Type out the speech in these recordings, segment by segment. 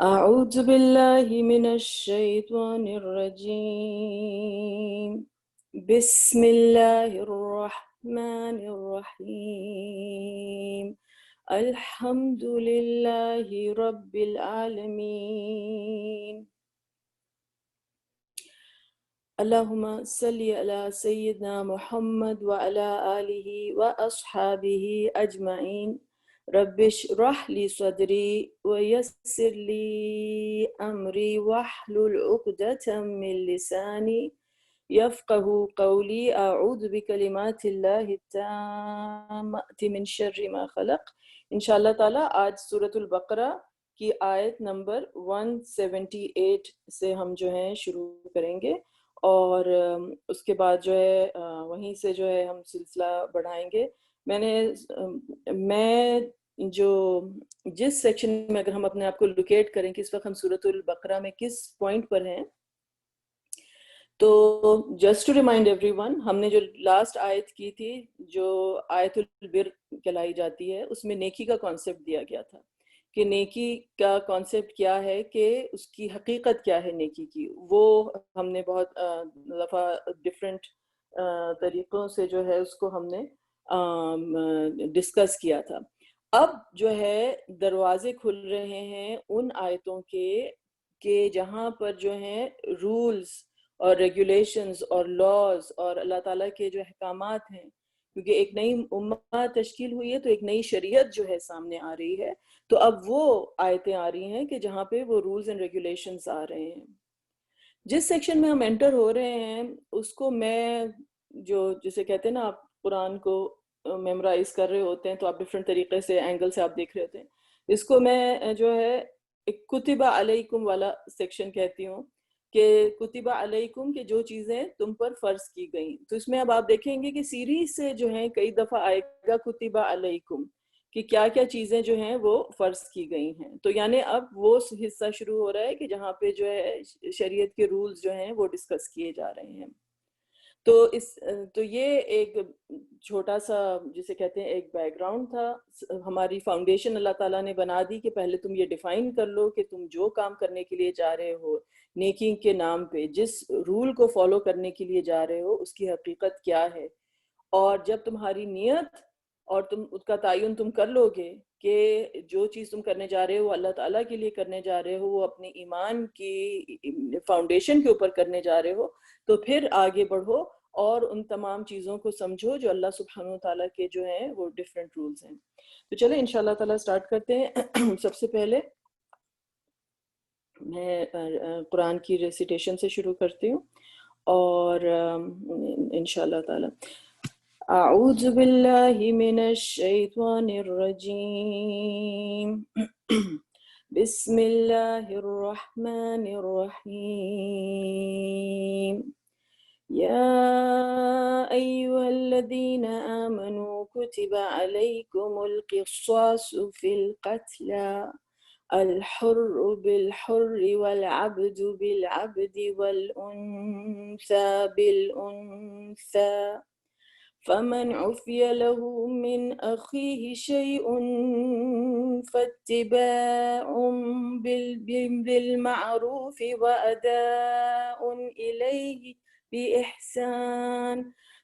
أعوذ بالله من الشيطان الرجيم. بسم الله الرحمن الرحيم. الحمد لله رب العالمين. اللهم صل على سيدنا محمد وعلى آله وأصحابه أجمعين. رب اشرح لي صدري ويسر لي أمري واحلل عقدة من لساني يفقه قولي. أعوذ بكلمات الله التامة من شر ما خلق. انشاءاللہ تعالی آج سورۃ البقرہ کی آیت نمبر 178 سے ہم جو ہیں شروع کریں گے، اور اس کے بعد جو ہے وہیں سے جو ہے ہم سلسلہ بڑھائیں گے۔ میں جو جس سیکشن میں اگر ہم اپنے آپ کو لوکیٹ کریں کہ اس وقت ہم سورۃ البقرہ میں کس پوائنٹ پر ہیں، تو just to remind everyone, ہم نے جو لاسٹ آیت کی تھی جو آیت البر کہلائی جاتی ہے، اس میں نیکی کا کانسیپٹ دیا گیا تھا کہ نیکی کا کانسیپٹ کیا ہے، کہ اس کی حقیقت کیا ہے نیکی کی۔ وہ ہم نے بہت دفعہ ڈفرینٹ طریقوں سے جو ہے اس کو ہم نے ڈسکس کیا تھا۔ اب جو ہے دروازے کھل رہے ہیں ان آیتوں کے کہ جہاں پر جو ہیں رولز اور ریگولیشنز اور لاز اور اللہ تعالیٰ کے جو احکامات ہیں، کیونکہ ایک نئی امت تشکیل ہوئی ہے تو ایک نئی شریعت جو ہے سامنے آ رہی ہے، تو اب وہ آیتیں آ رہی ہیں کہ جہاں پہ وہ رولز اینڈ ریگولیشنز آ رہے ہیں۔ جس سیکشن میں ہم انٹر ہو رہے ہیں اس کو میں جسے کہتے ہیں نا، آپ قرآن کو میمورائز کر رہے ہوتے ہیں تو آپ ڈفرینٹ طریقے سے اینگل سے آپ دیکھ رہے ہوتے ہیں، اس کو میں جو ہے ایک کتب علیکم والا سیکشن کہتی ہوں، کہ کتب علیکم کہ جو چیزیں تم پر فرض کی گئیں۔ تو اس میں اب آپ دیکھیں گے کہ سیریز سے جو ہیں کئی دفعہ آئے گا کتب علیکم کہ کیا کیا چیزیں جو ہیں وہ فرض کی گئی ہیں۔ تو یعنی اب وہ حصہ شروع ہو رہا ہے کہ جہاں پہ جو ہے شریعت کے رولز جو ہیں وہ ڈسکس کیے جا رہے ہیں۔ تو یہ ایک چھوٹا سا جسے کہتے ہیں ایک بیک گراؤنڈ تھا، ہماری فاؤنڈیشن اللہ تعالیٰ نے بنا دی کہ پہلے تم یہ ڈیفائن کر لو کہ تم جو کام کرنے کے لیے جا رہے ہو نیکی کے نام پہ، جس رول کو فالو کرنے کے لیے جا رہے ہو اس کی حقیقت کیا ہے، اور جب تمہاری نیت اور تم اس کا تعین تم کر لو گے کہ جو چیز تم کرنے جا رہے ہو اللہ تعالیٰ کے لیے کرنے جا رہے ہو، وہ اپنے ایمان کی فاؤنڈیشن کے اوپر کرنے جا رہے ہو، تو پھر آگے بڑھو اور ان تمام چیزوں کو سمجھو جو اللہ سبحانہ وتعالیٰ کے جو ہیں وہ ڈیفرنٹ رولز ہیں۔ تو چلیں انشاءاللہ تعالیٰ سٹارٹ کرتے ہیں۔ سب سے پہلے میں قرآن کی ریسیٹیشن سے شروع کرتی ہوں، اور انشاءاللہ تعالیٰ اعوذ باللہ من الشیطان الرجیم۔ بسم اللہ الرحمن الرحیم۔ يا أيها الذين آمنوا كتب عليكم القصاص في القتلى، الحر بالحر والعبد بالعبد والأنثى بالأنثى، فمن عفي له من أخيه شيء فاتباع بالمعروف وأداء إليه بإحسان،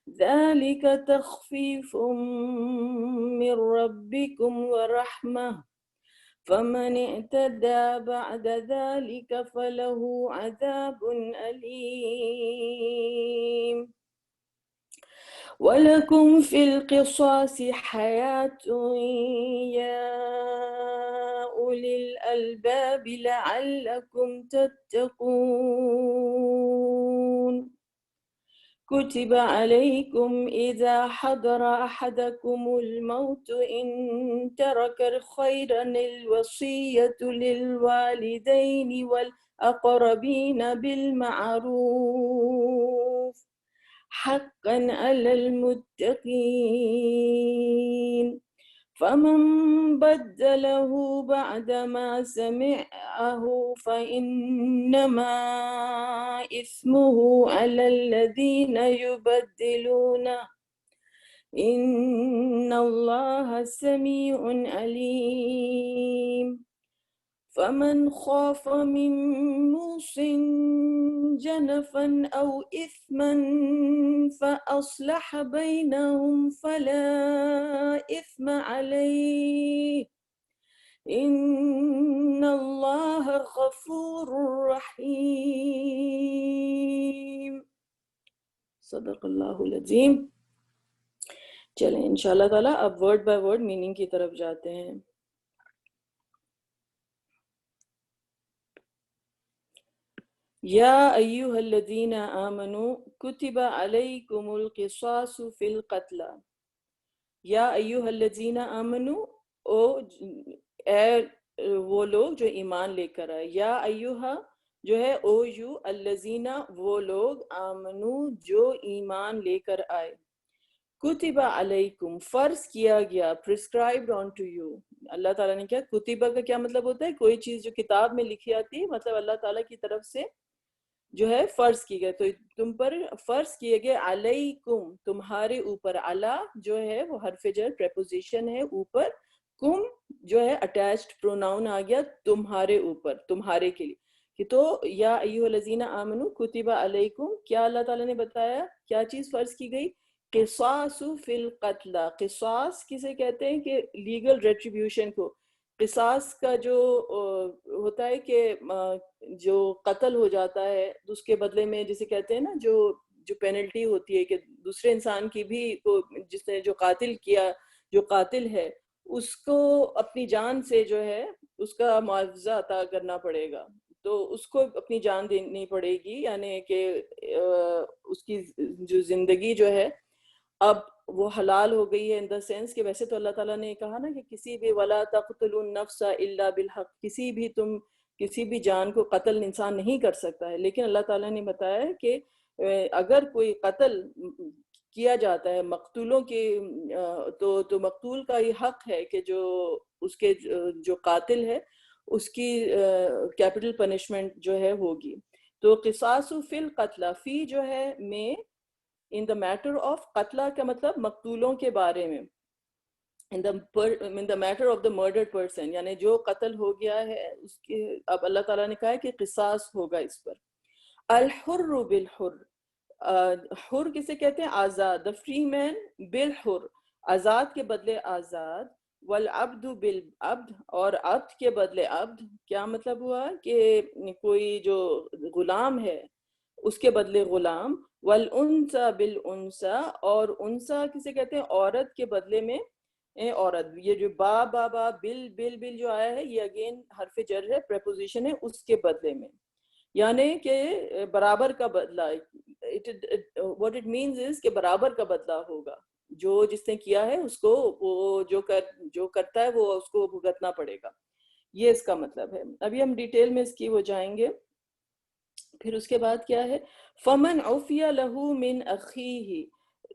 ذلك تخفيف من ربكم ورحمة، فمن اعتدى بعد ذلك فله عذاب أليم۔ وَلَكُمْ فِي الْقِصَاصِ حَيَاةٌ يَا أُولِي الْأَلْبَابِ لَعَلَّكُمْ تَتَّقُونَ۔ كُتِبَ عَلَيْكُمْ إِذَا حَضَرَ أَحَدَكُمُ الْمَوْتُ إِن تَرَكَ خَيْرًا الْوَصِيَّةُ لِلْوَالِدَيْنِ وَالْأَقْرَبِينَ بِالْمَعْرُوفِ حقا على المتقين، فمن بدله بعدما سمعه فإنما إثمه على الذين يبدلونه، إن الله سميع عليم۔ فمن خاف من موص جنفا أو إثما فأصلح بينهم فلا إثم عليه إن الله غفور رحيم. صدق اللہ العظیم. چلیں انشاءاللہ تعالیٰ اب ورڈ بائی ورڈ میننگ کی طرف جاتے ہیں. یا ایہا الذین آمنوا کتب علیکم القصاص فی القتل. یا ایہا الذین آمنوا، اے وہ لوگ جو ایمان لے کر آئے. یا ایہا جو ہے او یو، الذین وہ لوگ، آمنو جو ایمان لے کر آئے. کتبہ علیکم فرض کیا گیا، prescribed onto you. اللہ تعالیٰ نے کیا، کتبہ کا کیا مطلب ہوتا ہے؟ کوئی چیز جو کتاب میں لکھی آتی ہے، مطلب اللہ تعالیٰ کی طرف سے جو ہے فرض کی گئے. تو تم پر فرض کیے گئے، علیکم تمہارے اوپر. علی جو ہے وہ حرف جر پریپوزیشن ہے اوپر، کم جو ہے اٹیچڈ پروناؤن آ گیا تمہارے اوپر، تمہارے کے لیے. کہ تو یا ایھا الذین آمنو کتب علیکم، کیا اللہ تعالیٰ نے بتایا کیا چیز فرض کی گئی؟ قصاص فی القتل. قصاص کسے کہتے ہیں؟ کہ لیگل ریٹریبیوشن کو. قصاص کا جو ہوتا ہے کہ جو قتل ہو جاتا ہے اس کے بدلے میں جسے کہتے ہیں نا، جو پینلٹی ہوتی ہے کہ دوسرے انسان کی بھی، جس نے جو قاتل کیا، جو قاتل ہے اس کو اپنی جان سے جو ہے اس کا معاوضہ عطا کرنا پڑے گا. تو اس کو اپنی جان دینی پڑے گی، یعنی کہ اس کی جو زندگی جو ہے اب وہ حلال ہو گئی ہے، ان دا سینس کہ ویسے تو اللہ تعالیٰ نے کہا نا کہ کسی بھی وَلَا تَقْتُلُوا النَّفْسَ إِلَّا بِالْحَقِّ، کسی بھی جان کو قتل انسان نہیں کر سکتا ہے. لیکن اللہ تعالیٰ نے بتایا کہ اگر کوئی قتل کیا جاتا ہے مقتولوں کے، تو مقتول کا یہ حق ہے کہ جو اس کے جو قاتل ہے اس کی کیپٹل پنشمنٹ جو ہے ہوگی. تو قصاص فی القتل، فی جو ہے میں، in the matter of، قتلہ کا مطلب مقتولوں کے بارے میں، in the matter of the murdered person، یعنی جو قتل ہو گیا ہے اس کے اب اللہ تعالیٰ نے کہا ہے کہ قصاص ہوگا اس پر. الحر بالحر، حر کسے کہتے ہیں؟ آزاد. the free man بالحر، آزاد کے بدلے آزاد. والعبد بالعبد، اور عبد کے بدلے عبد. کیا مطلب ہوا کہ کوئی جو غلام ہے اس کے بدلے غلام. والانثى بالانثى، اور انثى کسے کہتے ہیں؟ عورت کے بدلے میں عورت. یہ جو با با با بل بل بل جو آیا ہے یہ اگین حرف جر ہے، پریپوزیشن ہے اس کے بدلے میں، یعنی کہ برابر کا بدلہ. what it means is کہ برابر کا بدلہ ہوگا. جو جس نے کیا ہے اس کو وہ جو کرتا ہے وہ اس کو بھگتنا پڑے گا. یہ اس کا مطلب ہے. ابھی ہم ڈیٹیل میں اس کی وہ جائیں گے. پھر اس کے بعد کیا ہے؟ فمن عفی لہ من اخیہ،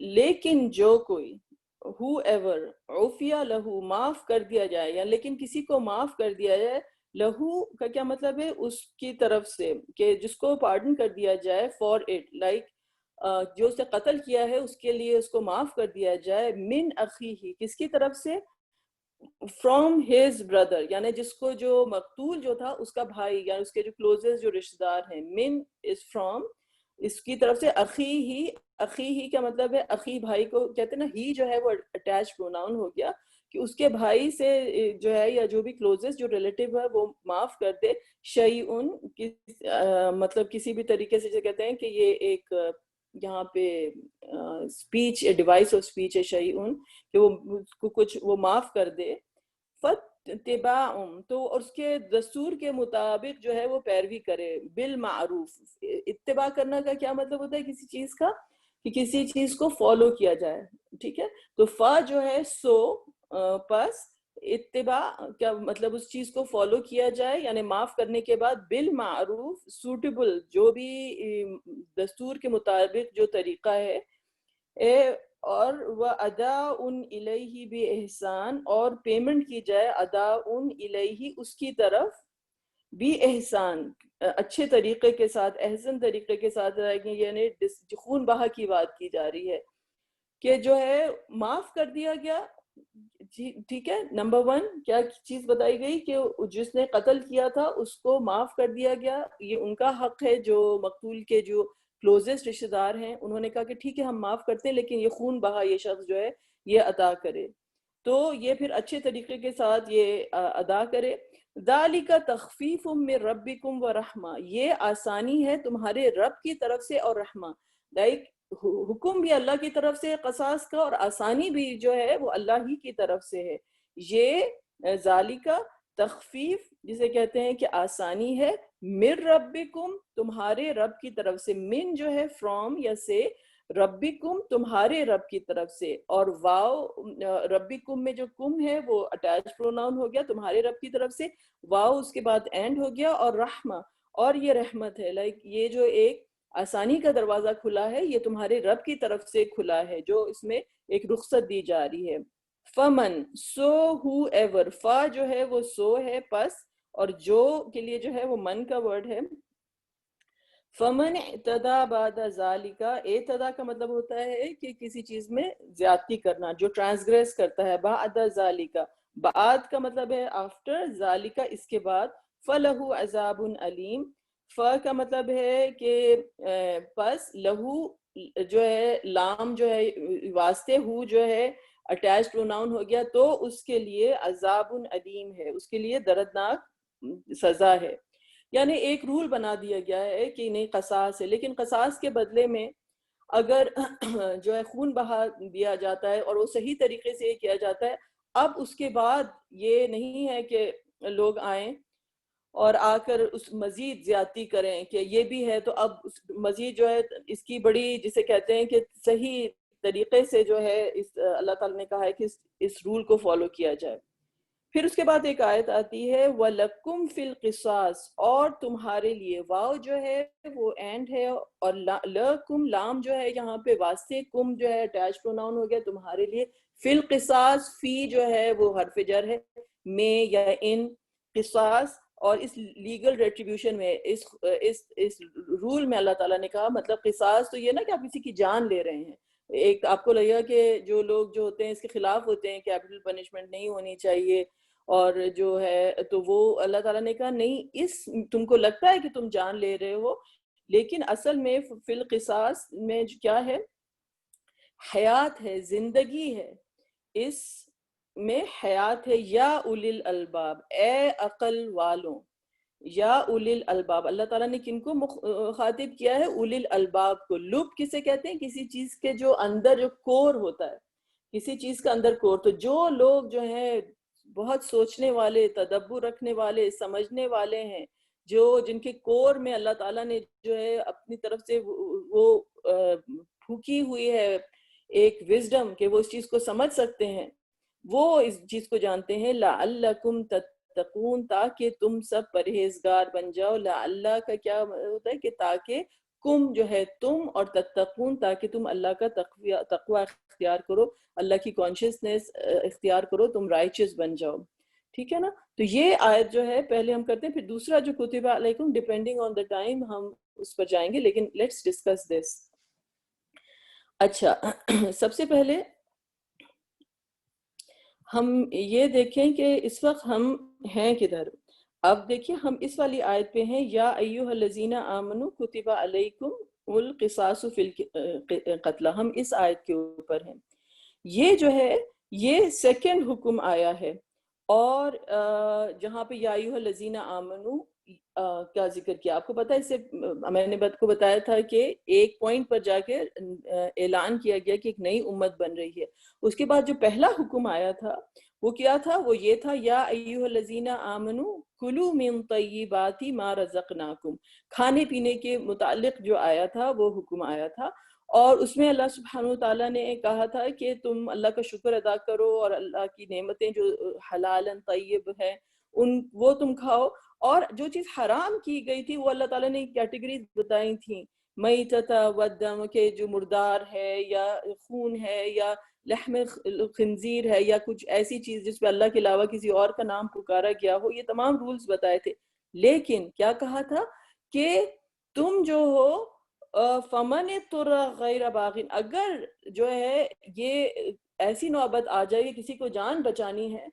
لیکن جو کوئی، whoever عفی لہ معاف کر دیا جائے، یا لیکن کسی کو معاف کر دیا جائے. لہو کا کیا مطلب ہے؟ اس کی طرف سے، کہ جس کو پارڈن کر دیا جائے. فار اٹ، لائک جو اس نے قتل کیا ہے اس کے لیے اس کو معاف کر دیا جائے. من اخیہ، کس کی طرف سے؟ فرام ہز بردر، یعنی جس کو جو مقتول جو تھا اس کا بھائی، یا اس کے جو کلوزسٹ جو رشتہ دار ہیں. من از فرام، اس کی طرف سے. اخی ہی، اخی ہی کا مطلب ہے اخی بھائی کو کہتے ہیں نا. ہی جو ہے وہ اٹیچ پروناؤن ہو گیا کہ اس کے بھائی سے جو ہے یا جو بھی کلوزسٹ جو ریلیٹیو ہے وہ معاف کر دے. شیئن، مطلب کسی بھی طریقے سے جو کہتے ہیں کہ یہ ایک یہاں پہ اسپیچ، ڈیوائس آف اسپیچ ہے شیئن، کہ وہ کچھ وہ معاف کر دے. فتباع، تو اس کے دستور کے مطابق جو ہے وہ پیروی کرے. بالمعروف، اتباع کرنا کا کیا مطلب ہوتا ہے کسی چیز کا؟ کہ کسی چیز کو فالو کیا جائے. ٹھیک ہے، تو فا جو ہے سو، پس اتباع کیا مطلب؟ اس چیز کو فالو کیا جائے، یعنی معاف کرنے کے بعد. بالمعروف، سوٹیبل، جو بھی دستور کے مطابق جو طریقہ ہے. اور وَأَدَاءٌ إِلَيْهِ بِإِحْسَان، اور پیمنٹ کی جائے. أَدَاءٌ إِلَيْهِ، اس کی طرف. بِإِحْسَان، اچھے طریقے کے ساتھ، احسن طریقے کے ساتھ. یعنی خون بہا کی بات کی جا رہی ہے کہ جو ہے معاف کر دیا گیا جی ٹھیک ہے. نمبر 1 کیا چیز بتائی گئی کہ جس نے قتل کیا تھا اس کو معاف کر دیا گیا. یہ ان کا حق ہے جو مقتول کے جو کلوزسٹ رشتہ دار ہیں, انہوں نے کہا کہ ٹھیک ہے ہم معاف کرتے ہیں لیکن یہ خون بہا یہ شخص جو ہے یہ ادا کرے. تو یہ پھر اچھے طریقے کے ساتھ یہ ادا کرے. ذالک تخفیف من ربکم ورحمہ, یہ آسانی ہے تمہارے رب کی طرف سے اور رحمہ. لائک حکم بھی اللہ کی طرف سے قصاص کا اور آسانی بھی جو ہے وہ اللہ ہی کی طرف سے ہے. یہ ذالکہ تخفیف جسے کہتے ہیں کہ آسانی ہے, من ربکم تمہارے رب کی طرف سے, من جو ہے فرام یا سے, ربکم تمہارے رب کی طرف سے, اور واو ربکم میں جو کم ہے وہ اٹیچ پروناؤن ہو گیا تمہارے رب کی طرف سے, واو اس کے بعد اینڈ ہو گیا, اور رحمہ اور یہ رحمت ہے. لائک یہ جو ایک آسانی کا دروازہ کھلا ہے یہ تمہارے رب کی طرف سے کھلا ہے جو اس میں ایک رخصت دی جا رہی ہے. فمن سو ہو ایور, فا جو ہے وہ سو ہے پس, اور جو کے لیے جو ہے وہ من کا ورڈ ہے. فمن اعتدا بعد ذالک, اعتدا کا مطلب ہوتا ہے کہ کسی چیز میں زیادتی کرنا, جو ٹرانسگریس کرتا ہے. بعد ذالک, بعد کا مطلب ہے آفٹر, ذالک اس کے بعد. فلہ عذاب علیم, ف کا مطلب ہے کہ پس, لہو جو ہے لام جو ہے واسطے, ہو جو ہے اٹیچ پروناؤن ہو گیا تو اس کے لیے عذاب علیم ہے, اس کے لیے دردناک سزا ہے. یعنی ایک رول بنا دیا گیا ہے کہ نہیں قصاص ہے, لیکن قصاص کے بدلے میں اگر جو ہے خون بہا دیا جاتا ہے اور وہ صحیح طریقے سے کیا جاتا ہے, اب اس کے بعد یہ نہیں ہے کہ لوگ آئیں اور آ کر اس مزید زیادتی کریں کہ یہ بھی ہے تو اب مزید جو ہے اس کی بڑی جسے کہتے ہیں کہ صحیح طریقے سے جو ہے اس اللہ تعالیٰ نے کہا ہے کہ اس رول کو فالو کیا جائے. پھر اس کے بعد ایک آیت آتی ہے وَلَكُمْ فِي الْقِصَاصِ, اور تمہارے لیے, واو جو ہے وہ اینڈ ہے, اور لَكُمْ لام جو ہے یہاں پہ واسطے, کم جو ہے اٹیچ پروناؤن ہو گیا تمہارے لیے. فی القصاص, فی جو ہے وہ حرف جر ہے, میں یا ان, قصاص, اور اس لیگل ریٹریبیوشن میں اس رول میں اللہ تعالیٰ نے کہا, مطلب قصاص تو یہ نا کہ آپ کسی کی جان لے رہے ہیں. ایک آپ کو لگا کہ جو لوگ جو ہوتے ہیں اس کے خلاف ہوتے ہیں, کیپٹل پنشمنٹ نہیں ہونی چاہیے, اور جو ہے تو وہ اللہ تعالیٰ نے کہا نہیں, اس تم کو لگتا ہے کہ تم جان لے رہے ہو, لیکن اصل میں فی القصاص میں کیا ہے, حیات ہے, زندگی ہے, اس میں حیات ہے. یا اولی الالباب, اے عقل والوں, یا اولی الالباب, اللہ تعالیٰ نے کن کو مخاطب کیا ہے, اولی الالباب کو. لب کسے کہتے ہیں, کسی چیز کے جو اندر جو کور ہوتا ہے, کسی چیز کا اندر کور. تو جو لوگ جو ہیں بہت سوچنے والے, تدبر رکھنے والے, سمجھنے والے ہیں, جن کے کور میں اللہ تعالیٰ نے جو ہے اپنی طرف سے وہ پھونکی ہوئی ہے ایک وزڈم کہ وہ اس چیز کو سمجھ سکتے ہیں, وہ اس چیز کو جانتے ہیں. لعلکم تتقون, تاکہ تم سب پرہیزگار بن جاؤ. لعلہ کا کیا ہوتا ہے کہ تاکہ, کم جو ہے تم, اور تتقون تاکہ تم اللہ کا تقوی اختیار کرو, اللہ کی کانشیسنس اختیار کرو, تم رائچس بن جاؤ. ٹھیک ہے نا. تو یہ آیت جو ہے پہلے ہم کرتے ہیں, پھر دوسرا جو کتب علیکم, ڈیپینڈنگ آن دا ٹائم ہم اس پر جائیں گے, لیکن لیٹس ڈسکس دس. اچھا, سب سے پہلے ہم یہ دیکھیں کہ اس وقت ہم ہیں کدھر. اب دیکھیں ہم اس والی آیت پہ ہیں, یا ایھا الذین آمنوا کتب علیکم القصاص فی القتلی, ہم اس آیت کے اوپر ہیں. یہ جو ہے یہ سیکنڈ حکم آیا ہے, اور جہاں پہ یا ایھا الذین آمنوا کا ذکر کیا, آپ کو پتہ ہے, اس سے میں نے کو بتایا تھا کہ ایک پوائنٹ پر جا کے اعلان کیا گیا کہ ایک نئی امت بن رہی ہے. اس کے بعد جو پہلا حکم آیا تھا وہ کیا تھا, وہ یہ تھا یا ایھا الذین آمنوا کلوا من طیبات ما رزقناکم, کھانے پینے کے متعلق جو آیا تھا وہ حکم آیا تھا. اور اس میں اللہ سبحانہ وتعالیٰ نے کہا تھا کہ تم اللہ کا شکر ادا کرو, اور اللہ کی نعمتیں جو حلال طیب ہیں وہ تم کھاؤ. اور جو چیز حرام کی گئی تھی وہ اللہ تعالیٰ نے کیٹیگریز بتائی تھیں, میتۃ والدم, کہ جو مردار ہے یا خون ہے یا لحم خنزیر ہے یا کچھ ایسی چیز جس پہ اللہ کے علاوہ کسی اور کا نام پکارا گیا ہو, یہ تمام رولز بتائے تھے. لیکن کیا کہا تھا کہ تم جو ہو فمن اضطر غیر باغ, اگر جو ہے یہ ایسی نوبت آ جائے کہ کسی کو جان بچانی ہے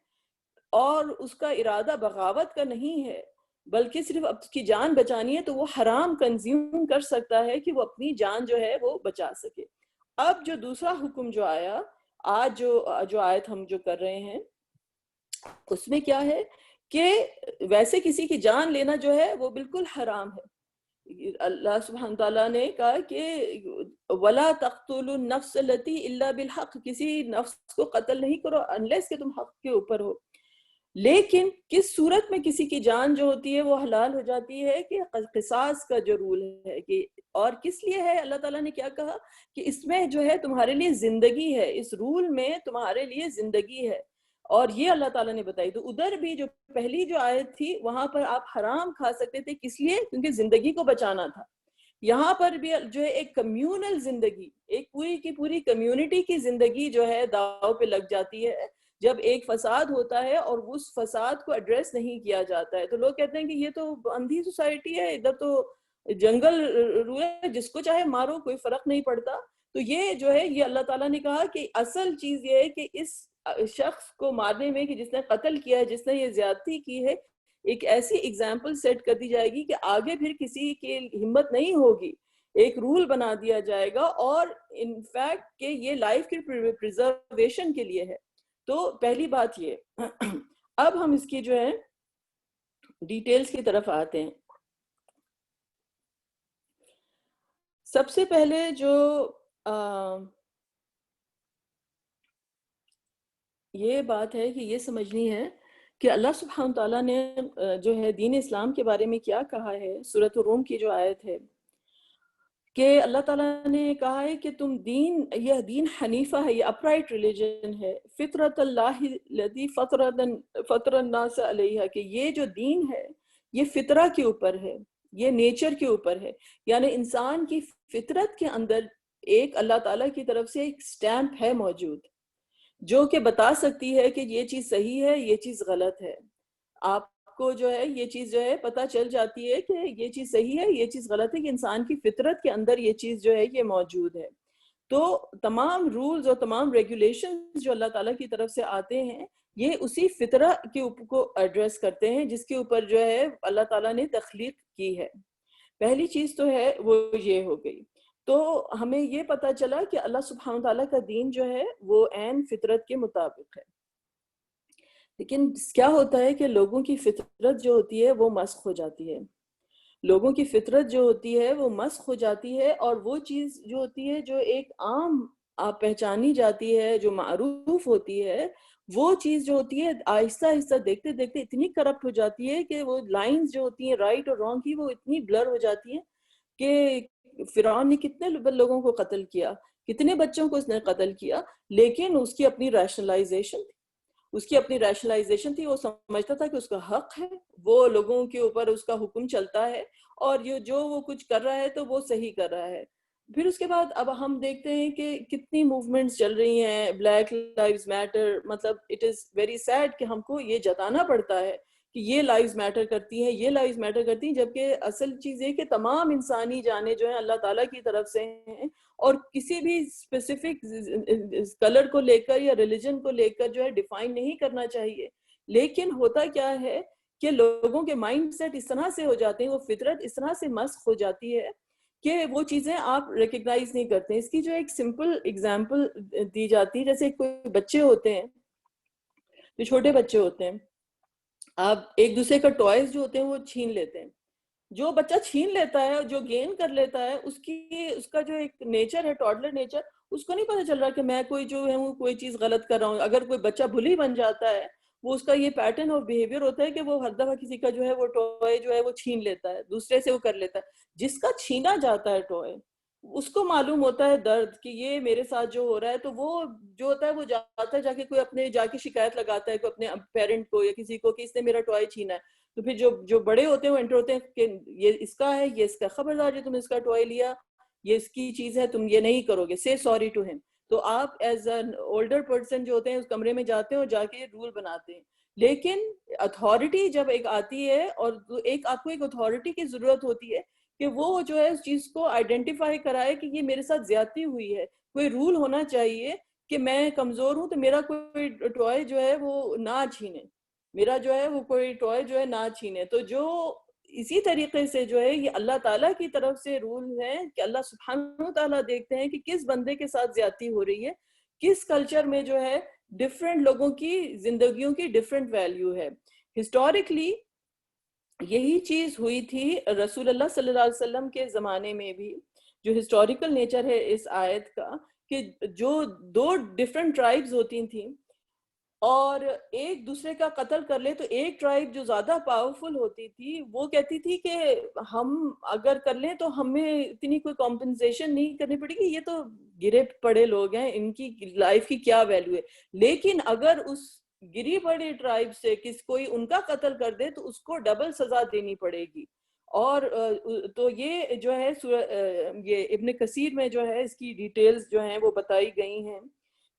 اور اس کا ارادہ بغاوت کا نہیں ہے بلکہ صرف اب اس کی جان بچانی ہے، تو وہ حرام کنزیوم کر سکتا ہے کہ وہ اپنی جان جو ہے وہ بچا سکے۔ اب جو دوسرا حکم جو آیا آج جو آیت ہم جو کر رہے ہیں اس میں کیا ہے کہ ویسے کسی کی جان لینا جو ہے وہ بالکل حرام ہے۔ اللہ سبحانہ تعالیٰ نے کہا کہ وَلَا تَقْتُلُوا النَّفْسَ الَّتِي إِلَّا بِالْحَقِّ، کسی نفس کو قتل نہیں کرو unless کہ تم حق کے اوپر ہو۔ لیکن کس صورت میں کسی کی جان جو ہوتی ہے وہ حلال ہو جاتی ہے کہ قصاص کا جو رول ہے، کہ اور کس لیے ہے، اللہ تعالیٰ نے کیا کہا کہ اس میں جو ہے تمہارے لیے زندگی ہے، اس رول میں تمہارے لیے زندگی ہے، اور یہ اللہ تعالیٰ نے بتائی۔ تو ادھر بھی جو پہلی جو آیت تھی وہاں پر آپ حرام کھا سکتے تھے، کس لیے؟ کیونکہ زندگی کو بچانا تھا۔ یہاں پر بھی جو ہے ایک کمیونل زندگی، ایک پوری کی پوری کمیونٹی کی زندگی جو ہے داؤ پہ لگ جاتی ہے جب ایک فساد ہوتا ہے اور اس فساد کو ایڈریس نہیں کیا جاتا ہے۔ تو لوگ کہتے ہیں کہ یہ تو اندھی سوسائٹی ہے، ادھر تو جنگل رول ہے، جس کو چاہے مارو کوئی فرق نہیں پڑتا۔ تو یہ جو ہے یہ اللہ تعالیٰ نے کہا کہ اصل چیز یہ ہے کہ اس شخص کو مارنے میں کہ جس نے قتل کیا ہے، جس نے یہ زیادتی کی ہے، ایک ایسی اگزامپل سیٹ کر دی جائے گی کہ آگے پھر کسی کی ہمت نہیں ہوگی، ایک رول بنا دیا جائے گا، اور انفیکٹ کہ یہ لائف کی پریزرویشن کے لیے ہے۔ تو پہلی بات یہ۔ اب ہم اس کی جو ہے ڈیٹیلز کی طرف آتے ہیں۔ سب سے پہلے جو یہ بات ہے کہ یہ سمجھنی ہے کہ اللہ سبحانہ تعالیٰ نے جو ہے دین اسلام کے بارے میں کیا کہا ہے۔ سورۃ الروم کی جو آیت ہے کہ اللہ تعالیٰ نے کہا ہے کہ تم یہ دین حنیفہ ہے، یہ اپرائٹ ریلیجن ہے، فطرت اللہ الذی فطر الناس علیہ، کہ یہ جو دین ہے یہ فطرہ کے اوپر ہے، یہ نیچر کے اوپر ہے، یعنی انسان کی فطرت کے اندر ایک اللہ تعالیٰ کی طرف سے ایک سٹیمپ ہے موجود جو کہ بتا سکتی ہے کہ یہ چیز صحیح ہے، یہ چیز غلط ہے۔ آپ کو جو ہے یہ چیز جو ہے پتہ چل جاتی ہے کہ یہ چیز صحیح ہے، یہ چیز غلط ہے، کہ انسان کی فطرت کے اندر یہ چیز جو ہے یہ موجود ہے۔ تو تمام رولز اور تمام ریگولیشنز جو اللہ تعالیٰ کی طرف سے آتے ہیں یہ اسی فطرہ کے اوپر کو ایڈریس کرتے ہیں جس کے اوپر جو ہے اللہ تعالیٰ نے تخلیق کی ہے۔ پہلی چیز تو ہے وہ یہ ہو گئی۔ تو ہمیں یہ پتہ چلا کہ اللہ سبحانہ تعالیٰ کا دین جو ہے وہ عین فطرت کے مطابق ہے۔ لیکن کیا ہوتا ہے کہ لوگوں کی فطرت جو ہوتی ہے وہ مسخ ہو جاتی ہے، لوگوں کی فطرت جو ہوتی ہے وہ مسخ ہو جاتی ہے، اور وہ چیز جو ہوتی ہے جو ایک عام پہچانی جاتی ہے، جو معروف ہوتی ہے، وہ چیز جو ہوتی ہے آہستہ آہستہ دیکھتے دیکھتے اتنی کرپٹ ہو جاتی ہے کہ وہ لائنز جو ہوتی ہیں رائٹ اور رانگ کی وہ اتنی بلر ہو جاتی ہیں کہ فرعون نے کتنے لوگوں کو قتل کیا، کتنے بچوں کو اس نے قتل کیا، لیکن اس کی اپنی ریشنلائزیشن تھی، اس کی اپنی ریشنلائزیشن تھی، وہ سمجھتا تھا کہ اس کا حق ہے، وہ لوگوں کے اوپر اس کا حکم چلتا ہے، اور یہ جو وہ کچھ کر رہا ہے تو وہ صحیح کر رہا ہے۔ پھر اس کے بعد اب ہم دیکھتے ہیں کہ کتنی موومنٹس چل رہی ہیں، بلیک لائیوز میٹر، مطلب اٹ از ویری سیڈ کہ ہم کو یہ جتانا پڑتا ہے کہ یہ لائیوز میٹر کرتی ہیں، یہ لائیوز میٹر کرتی ہیں، جبکہ اصل چیز یہ کہ تمام انسانی جانیں جو ہیں اللہ تعالیٰ کی طرف سے ہیں، اور کسی بھی اسپیسیفک کلر کو لے کر یا ریلیجن کو لے کر جو ہے ڈیفائن نہیں کرنا چاہیے۔ لیکن ہوتا کیا ہے کہ لوگوں کے مائنڈ سیٹ اس طرح سے ہو جاتے ہیں، وہ فطرت اس طرح سے مسخ ہو جاتی ہے کہ وہ چیزیں آپ ریکگنائز نہیں کرتے۔ اس کی جو ایک سمپل اگزامپل دی جاتی ہے، جیسے کوئی بچے ہوتے ہیں، جو چھوٹے بچے ہوتے ہیں، آپ ایک دوسرے کا ٹوائز جو ہوتے ہیں وہ چھین لیتے ہیں۔ جو بچہ چھین لیتا ہے، جو گین کر لیتا ہے، اس کا جو ایک نیچر ہے، ٹاڈلر نیچر، اس کو نہیں پتہ چل رہا کہ میں کوئی جو ہے کوئی چیز غلط کر رہا ہوں۔ اگر کوئی بچہ بلی بن جاتا ہے، وہ اس کا یہ پیٹرن آف بیہیویئر ہوتا ہے کہ وہ ہر دفعہ کسی کا جو ہے وہ ٹوائے جو ہے وہ چھین لیتا ہے، دوسرے سے وہ کر لیتا ہے۔ جس کا چھینا جاتا ہے ٹوائے، اس کو معلوم ہوتا ہے درد کہ یہ میرے ساتھ جو ہو رہا ہے، تو وہ جو ہوتا ہے وہ جاتا ہے جا کے کوئی اپنے جا کے شکایت لگاتا ہے کوئی اپنے پیرنٹ کو یا کسی کو کہ اس نے میرا ٹوائے چھینا ہے۔ تو پھر جو بڑے ہوتے ہیں وہ انٹر ہوتے ہیں کہ یہ اس کا ہے، یہ اس کا، خبردار جو تم اس کا ٹوائے لیا، یہ اس کی چیز ہے، تم یہ نہیں کرو گے، say sorry to him۔ تو آپ ایز این اولڈر پرسن جو ہوتے ہیں اس کمرے میں جاتے ہیں اور جا کے رول بناتے ہیں۔ لیکن اتھارٹی جب ایک آتی ہے، اور آپ کو ایک اتھارٹی کی ضرورت ہوتی ہے کہ وہ جو ہے اس چیز کو آئیڈینٹیفائی کرائے کہ یہ میرے ساتھ زیادتی ہوئی ہے، کوئی رول ہونا چاہیے کہ میں کمزور ہوں تو میرا کوئی ٹوائے جو ہے وہ نہ چھینے، میرا جو ہے وہ کوئی ٹوائے جو ہے نہ چھینے. تو جو اسی طریقے سے جو ہے یہ اللہ تعالیٰ کی طرف سے رول ہے کہ اللہ سبحانہ و تعالیٰ دیکھتے ہیں کہ کس بندے کے ساتھ زیادتی ہو رہی ہے، کس کلچر میں جو ہے ڈفرینٹ لوگوں کی زندگیوں کی ڈفرینٹ ویلیو ہے. ہسٹوریکلی یہی چیز ہوئی تھی رسول اللہ صلی اللہ علیہ وسلم کے زمانے میں بھی. جو ہسٹوریکل نیچر ہے اس آیت کا کہ جو دو ڈفرینٹ ٹرائبز ہوتی تھیں اور ایک دوسرے کا قتل کر لے تو ایک ٹرائب جو زیادہ پاورفل ہوتی تھی وہ کہتی تھی کہ ہم اگر کر لیں تو ہمیں اتنی کوئی کمپنسیشن نہیں کرنی پڑے گی، یہ تو گرے پڑے لوگ ہیں، ان کی لائف کی کیا ویلیو ہے. لیکن اگر اس گری پڑی ٹرائب سے کوئی ان کا قتل کر دے تو اس کو ڈبل سزا دینی پڑے گی. اور تو یہ جو ہے یہ ابن کثیر میں جو ہے اس کی ڈیٹیلز جو ہیں وہ بتائی گئی ہیں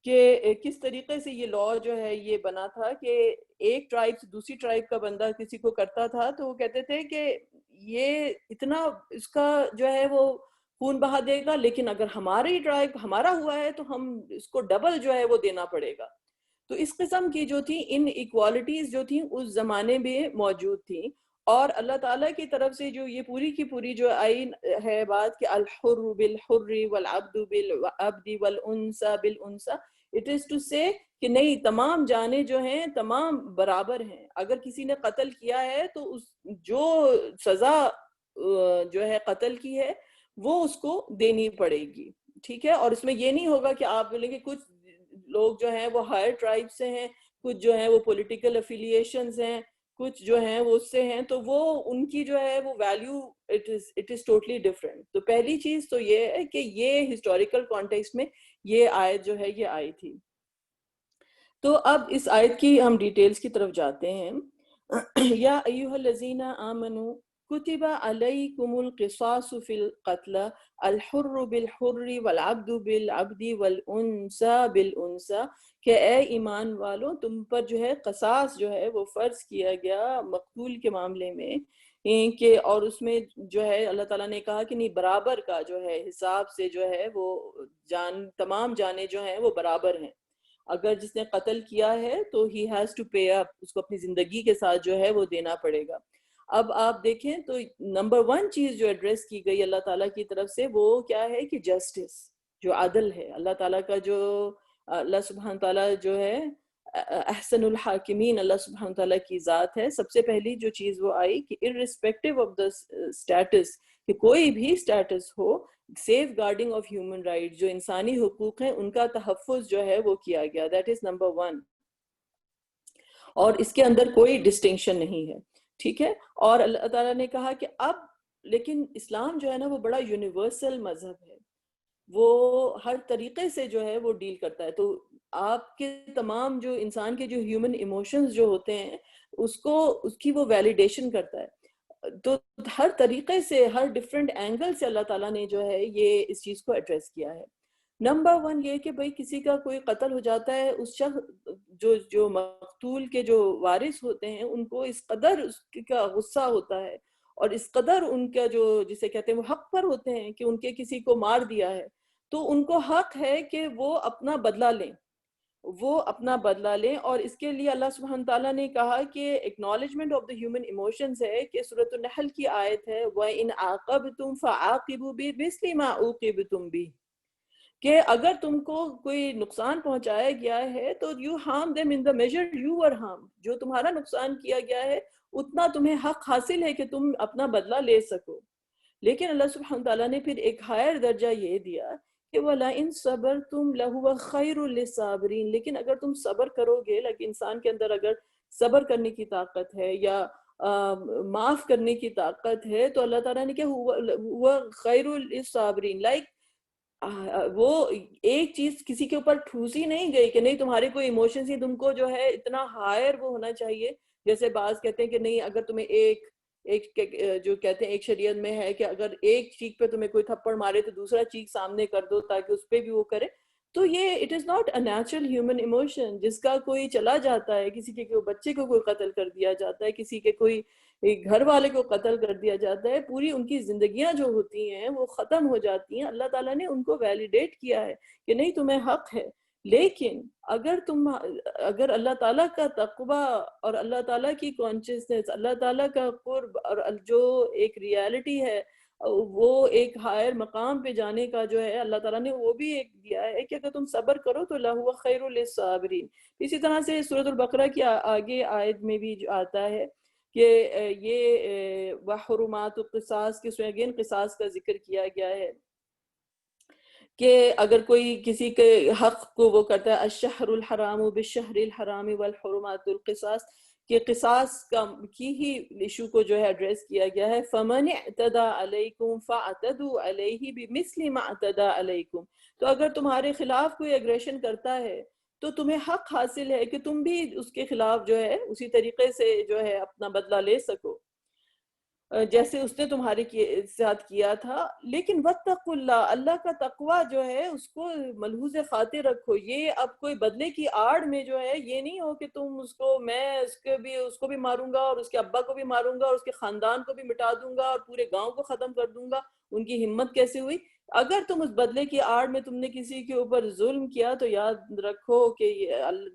کہ کس طریقے سے یہ لا جو ہے یہ بنا تھا کہ ایک ٹرائب سے دوسری ٹرائب کا بندہ کسی کو کرتا تھا تو وہ کہتے تھے کہ یہ اتنا اس کا جو ہے وہ خون بہا دے گا، لیکن اگر ہماری ٹرائب ہمارا ہوا ہے تو ہم اس کو ڈبل جو ہے وہ دینا پڑے گا. تو اس قسم کی جو تھی ان ایکوالٹیز جو تھیں اس زمانے میں موجود تھیں. اور اللہ تعالیٰ کی طرف سے جو یہ پوری کی پوری جو آئی ہے بات کہ الحر بالحر والعبد بالعبد والانثى بالانثى، اٹ از ٹو سے کہ نہیں تمام جانیں جو ہیں تمام برابر ہیں. اگر کسی نے قتل کیا ہے تو اس جو سزا جو ہے قتل کی ہے وہ اس کو دینی پڑے گی. ٹھیک ہے، اور اس میں یہ نہیں ہوگا کہ آپ بولیں کہ کچھ لوگ جو ہیں وہ ہائر ٹرائب سے ہیں، کچھ جو ہیں وہ پولیٹیکل افیلیشنز ہیں، کچھ جو ہیں وہ اس سے ہیں، تو وہ ان کی جو ہے وہ value it is totally different. تو پہلی چیز تو یہ ہے کہ یہ ہسٹوریکل کانٹیکسٹ میں یہ آیت جو ہے یہ آئی تھی. تو اب اس آیت کی ہم ڈیٹیلز کی طرف جاتے ہیں. یا ایھا الذین آمنوا کتب علیکم القصاص فی القتل الحر بالحر والعبد بالعبد والانثى بالانثى، کہ اے ایمان والو تم پر جو ہے قصاص جو ہے وہ فرض کیا گیا مقتول کے معاملے میں کہ، اور اس میں جو ہے اللہ تعالیٰ نے کہا کہ نہیں برابر کا جو ہے حساب سے جو ہے وہ تمام جانیں جو ہیں وہ برابر ہیں. اگر جس نے قتل کیا ہے تو ہی ہیز ٹو پے اپ، اس کو اپنی زندگی کے ساتھ جو ہے وہ دینا پڑے گا. اب آپ دیکھیں تو نمبر 1 چیز جو ایڈریس کی گئی اللہ تعالیٰ کی طرف سے وہ کیا ہے کہ جسٹس، جو عدل ہے. اللہ تعالیٰ کا جو اللہ سبحانہ تعالیٰ جو ہے احسن الحاکمین اللہ سبحانہ تعالیٰ کی ذات ہے. سب سے پہلی جو چیز وہ آئی کہ irrespective of the status، کہ کوئی بھی اسٹیٹس ہو، safeguarding of human right, جو انسانی حقوق ہیں ان کا تحفظ جو ہے وہ کیا گیا. دیٹ از نمبر 1، اور اس کے اندر کوئی ڈسٹنکشن نہیں ہے. ٹھیک ہے، اور اللہ تعالیٰ نے کہا کہ اب لیکن اسلام جو ہے نا وہ بڑا یونیورسل مذہب ہے، وہ ہر طریقے سے جو ہے وہ ڈیل کرتا ہے. تو آپ کے تمام جو انسان کے جو ہیومن ایموشنز جو ہوتے ہیں اس کی وہ ویلیڈیشن کرتا ہے. تو ہر طریقے سے ہر ڈیفرنٹ اینگل سے اللہ تعالیٰ نے جو ہے یہ اس چیز کو ایڈریس کیا ہے. نمبر 1 یہ کہ بھئی کسی کا کوئی قتل ہو جاتا ہے، اس شخص جو مقتول کے جو وارث ہوتے ہیں ان کو اس قدر اس کا غصہ ہوتا ہے اور اس قدر ان کا جو جسے کہتے ہیں وہ حق پر ہوتے ہیں کہ ان کے کسی کو مار دیا ہے، تو ان کو حق ہے کہ وہ اپنا بدلہ لیں، وہ اپنا بدلہ لیں. اور اس کے لیے اللہ سبحانہ تعالیٰ نے کہا کہ acknowledgement of the human emotions ہے کہ سورۃ النحل کی آیت ہے وَإِنْ عَاقَبْتُمْ فَعَاقِبُوا بِمِثْلِ مَا عُوقِبْتُمْ بِهِ، کہ اگر تم کو کوئی نقصان پہنچایا گیا ہے تو you harm them in the measure you were harmed، جو تمہارا نقصان کیا گیا ہے اتنا تمہیں حق حاصل ہے کہ تم اپنا بدلہ لے سکو. لیکن اللہ سبحانہ تعالیٰ نے پھر ایک ہائر درجہ یہ دیا کہ وَلَئِن صَبَرْتُمْ لَهُوَ خَيْرٌ لِلصَّابِرِينَ، لیکن اگر تم صبر کرو گے، لیکن انسان کے اندر اگر صبر کرنے کی طاقت ہے یا معاف کرنے کی طاقت ہے تو اللہ تعالیٰ نے کیا ہوا خَيْرٌ لِلصَّابِرِينَ، لائک وہ ایک چیز کسی کے اوپر ٹھوسی نہیں گئی کہ نہیں تمہارے کوئی ایموشنز ہی تم کو جو ہے اتنا ہائر وہ ہونا چاہیے. جیسے بعض کہتے ہیں کہ نہیں اگر تمہیں ایک جو کہتے ہیں ایک شریعت میں ہے کہ اگر ایک چیک پہ تمہیں کوئی تھپڑ مارے تو دوسرا چیک سامنے کر دو تاکہ اس پہ بھی وہ کرے. تو یہ it is not a natural human emotion. جس کا کوئی چلا جاتا ہے، کسی کے بچے کو کوئی قتل کر دیا جاتا ہے، کسی کے کوئی گھر والے کو قتل کر دیا جاتا ہے، پوری ان کی زندگیاں جو ہوتی ہیں وہ ختم ہو جاتی ہیں. اللہ تعالیٰ نے ان کو ویلیڈیٹ کیا ہے کہ نہیں تمہیں حق ہے. لیکن اگر اللہ تعالیٰ کا تقوی اور اللہ تعالیٰ کی کانشیسنس، اللہ تعالیٰ کا قرب اور جو ایک ریالٹی ہے وہ ایک ہائر مقام پہ جانے کا جو ہے اللہ تعالیٰ نے وہ بھی ایک دیا ہے کہ اگر تم صبر کرو تو لَهُوَ خَيْرٌ لِلصَّابِرِينَ. اسی طرح سے سورۃ البقرہ کی آگے آیت میں بھی جو آتا ہے کہ یہ وحرمات القصاص کے سوئے اگین قصاص کا ذکر کیا گیا ہے کہ اگر کوئی کسی کے حق کو وہ کرتا ہے الشہر الحرام بالشہر الحرام والحرمات القصاص، کہ قصاص کی ہی ایشو کو جو ہے ایڈریس کیا گیا ہے. فَمَنِ اعْتَدَى عَلَيْكُمْ فَاعْتَدُوا عَلَيْهِ بِمِثْلِ مَا اعْتَدَى عَلَيْكُمْ. تو اگر تمہارے خلاف کوئی اگریشن کرتا ہے تو تمہیں حق حاصل ہے کہ تم بھی اس کے خلاف جو ہے اسی طریقے سے جو ہے اپنا بدلہ لے سکو جیسے اس نے تمہارے ساتھ کیا تھا. لیکن واتقوا اللہ، اللہ کا تقوی جو ہے اس کو ملحوظ خاطر رکھو. یہ اب کوئی بدلے کی آڑ میں جو ہے یہ نہیں ہو کہ تم میں اس کو بھی ماروں گا اور اس کے ابا کو بھی ماروں گا اور اس کے خاندان کو بھی مٹا دوں گا اور پورے گاؤں کو ختم کر دوں گا. ان کی ہمت کیسے ہوئی؟ اگر تم اس بدلے کی آڑ میں تم نے کسی کے اوپر ظلم کیا تو یاد رکھو کہ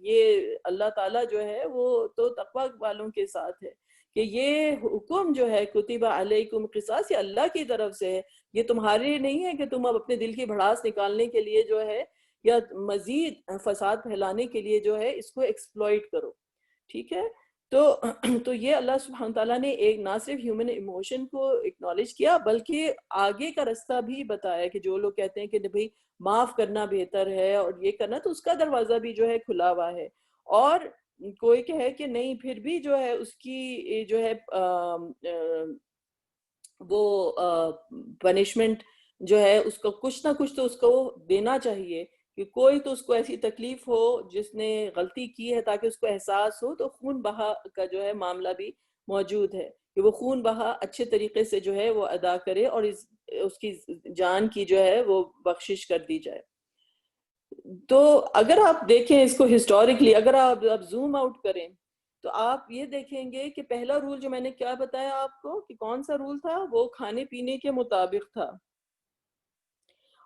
یہ اللہ تعالیٰ جو ہے وہ تو تقوی والوں کے ساتھ ہے، کہ یہ حکم جو ہے کتب علیکم قصاص یہ اللہ کی طرف سے ہے. یہ تمہارے نہیں ہے کہ تم اب اپنے دل کی بھڑاس نکالنے کے لیے جو ہے یا مزید فساد پھیلانے کے لیے جو ہے اس کو ایکسپلوئٹ کرو. ٹھیک ہے، تو یہ اللہ سبحانہ تعالیٰ نے ایک نہ صرف ہیومن ایموشن کو اکنالج کیا بلکہ آگے کا رستہ بھی بتایا کہ جو لوگ کہتے ہیں کہ بھئی معاف کرنا بہتر ہے اور یہ کرنا، تو اس کا دروازہ بھی جو ہے کھلا ہوا ہے. اور کوئی کہے کہ نہیں پھر بھی جو ہے اس کی جو ہے وہ پنشمنٹ جو ہے اس کو کچھ نہ کچھ تو اس کو دینا چاہیے، کہ کوئی تو اس کو ایسی تکلیف ہو جس نے غلطی کی ہے تاکہ اس کو احساس ہو. تو خون بہا کا جو ہے معاملہ بھی موجود ہے کہ وہ خون بہا اچھے طریقے سے جو ہے وہ ادا کرے اور اس کی جان کی جو ہے وہ بخشش کر دی جائے. تو اگر آپ دیکھیں اس کو ہسٹوریکلی، اگر آپ زوم آؤٹ کریں تو آپ یہ دیکھیں گے کہ پہلا رول جو میں نے کیا بتایا آپ کو کہ کون سا رول تھا، وہ کھانے پینے کے مطابق تھا.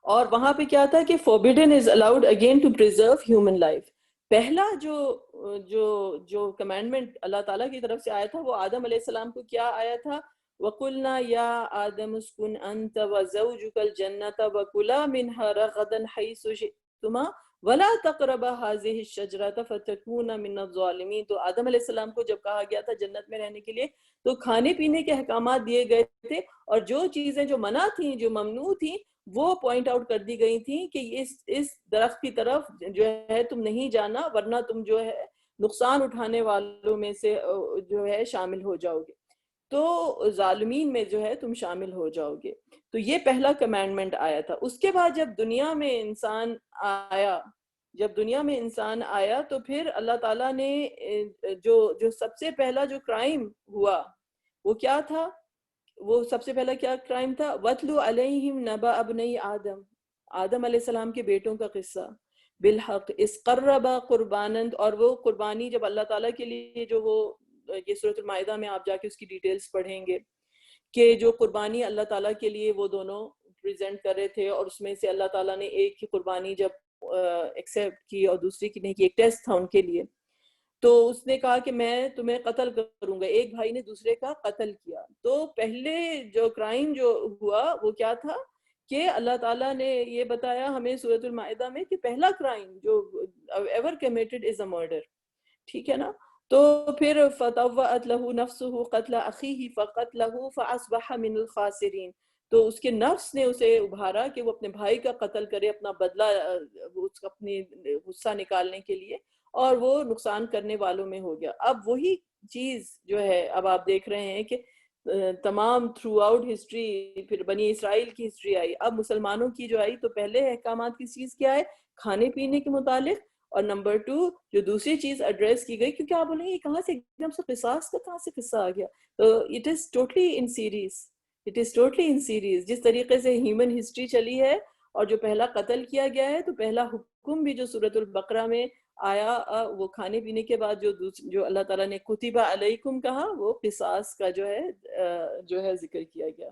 اور وہاں پہ کیا تھا کہ forbidden is allowed again to preserve human life. پہلا جو کمانڈمنٹ اللہ تعالیٰ کی طرف سے آیا تھا وہ آدم علیہ السلام کو کیا آیا تھا؟ وَقُلْنَا يَا آدَمُ اسْكُنْ أَنْتَ وَزَوْجُكَ الْجَنَّةَ وَكُلَا مِنْهَا رَغَدًا حَيْثُ شِئْتُمَا وَلَا تَقْرَبَا هَٰذِهِ الشَّجَرَةَ فَتَكُونَ مِنَ الظَّالِمِينَ. تو آدم علیہ السلام کو جب کہا گیا تھا جنت میں رہنے کے لیے تو کھانے پینے کے احکامات دیے گئے تھے، اور جو چیزیں جو منع تھیں، جو ممنوع تھیں، وہ پوائنٹ آؤٹ کر دی گئی تھیں کہ اس درخت کی طرف جو ہے تم نہیں جانا ورنہ تم جو ہے نقصان اٹھانے والوں میں سے جو ہے شامل ہو جاؤ گے، تو ظالمین میں جو ہے تم شامل ہو جاؤ گے. تو یہ پہلا کمانڈمنٹ آیا تھا. اس کے بعد جب دنیا میں انسان آیا تو پھر اللہ تعالیٰ نے جو سب سے پہلا جو کرائم ہوا وہ کیا تھا؟ وہ سب سے پہلا کیا کرائم تھا؟ وَاتْلُ عَلَيْهِمْ نَبَأَ ابْنَيْ آدم، آدم علیہ السلام کے بیٹوں کا قصہ. بالحق اس قربا قربانند، اور وہ قربانی جب اللہ تعالیٰ کے لیے جو وہ یہ سورۃ المائدہ میں آپ جا کے اس کی ڈیٹیلز پڑھیں گے کہ جو قربانی اللہ تعالیٰ کے لیے وہ دونوں پریزنٹ کر رہے تھے، اور اس میں سے اللہ تعالیٰ نے ایک ہی قربانی جب ایکسیپٹ کی اور دوسری کی نہیں کی، ایک ٹیسٹ تھا ان کے لیے. تو اس نے کہا کہ میں تمہیں قتل کروں گا. ایک بھائی نے دوسرے کا قتل کیا. تو پہلے جو کرائم جو ہوا وہ کیا تھا کہ اللہ تعالیٰ نے یہ بتایا ہمیں سورۃ المائدہ میں کہ پہلا کرائم جو ever committed is a murder. ٹھیک ہے نا؟ تو پھر فَطَوَّعَتْ لَهُ نَفْسُهُ قَتْلَ أَخِيهِ فَقَتْلَهُ فَأَصْبَحَ مِنَ الْخَاسِرِينَ. تو اس کے نفس نے اسے ابھارا کہ وہ اپنے بھائی کا قتل کرے اپنا بدلہ، اس کا اپنی غصہ نکالنے کے لیے، اور وہ نقصان کرنے والوں میں ہو گیا. اب وہی چیز جو ہے اب آپ دیکھ رہے ہیں کہ تمام تھرو آؤٹ ہسٹری، پھر بنی اسرائیل کی ہسٹری آئی، اب مسلمانوں کی جو آئی، تو پہلے احکامات کی چیز کیا ہے؟ کھانے پینے کے متعلق. اور نمبر 2 جو دوسری چیز ایڈریس کی گئی، کیونکہ آپ بولیں گے یہ کہاں سے ایک دم سے قصاص کا کہاں سے قصہ آ گیا؟ تو it is totally in series. جس طریقے سے ہیومن ہسٹری چلی ہے اور جو پہلا قتل کیا گیا ہے، تو پہلا حکم بھی جو سورۃ البقرہ میں آیا وہ کھانے پینے کے بعد جو اللہ تعالیٰ نے کتب علیکم کہا، وہ قصاص کا جو ہے ذکر کیا گیا.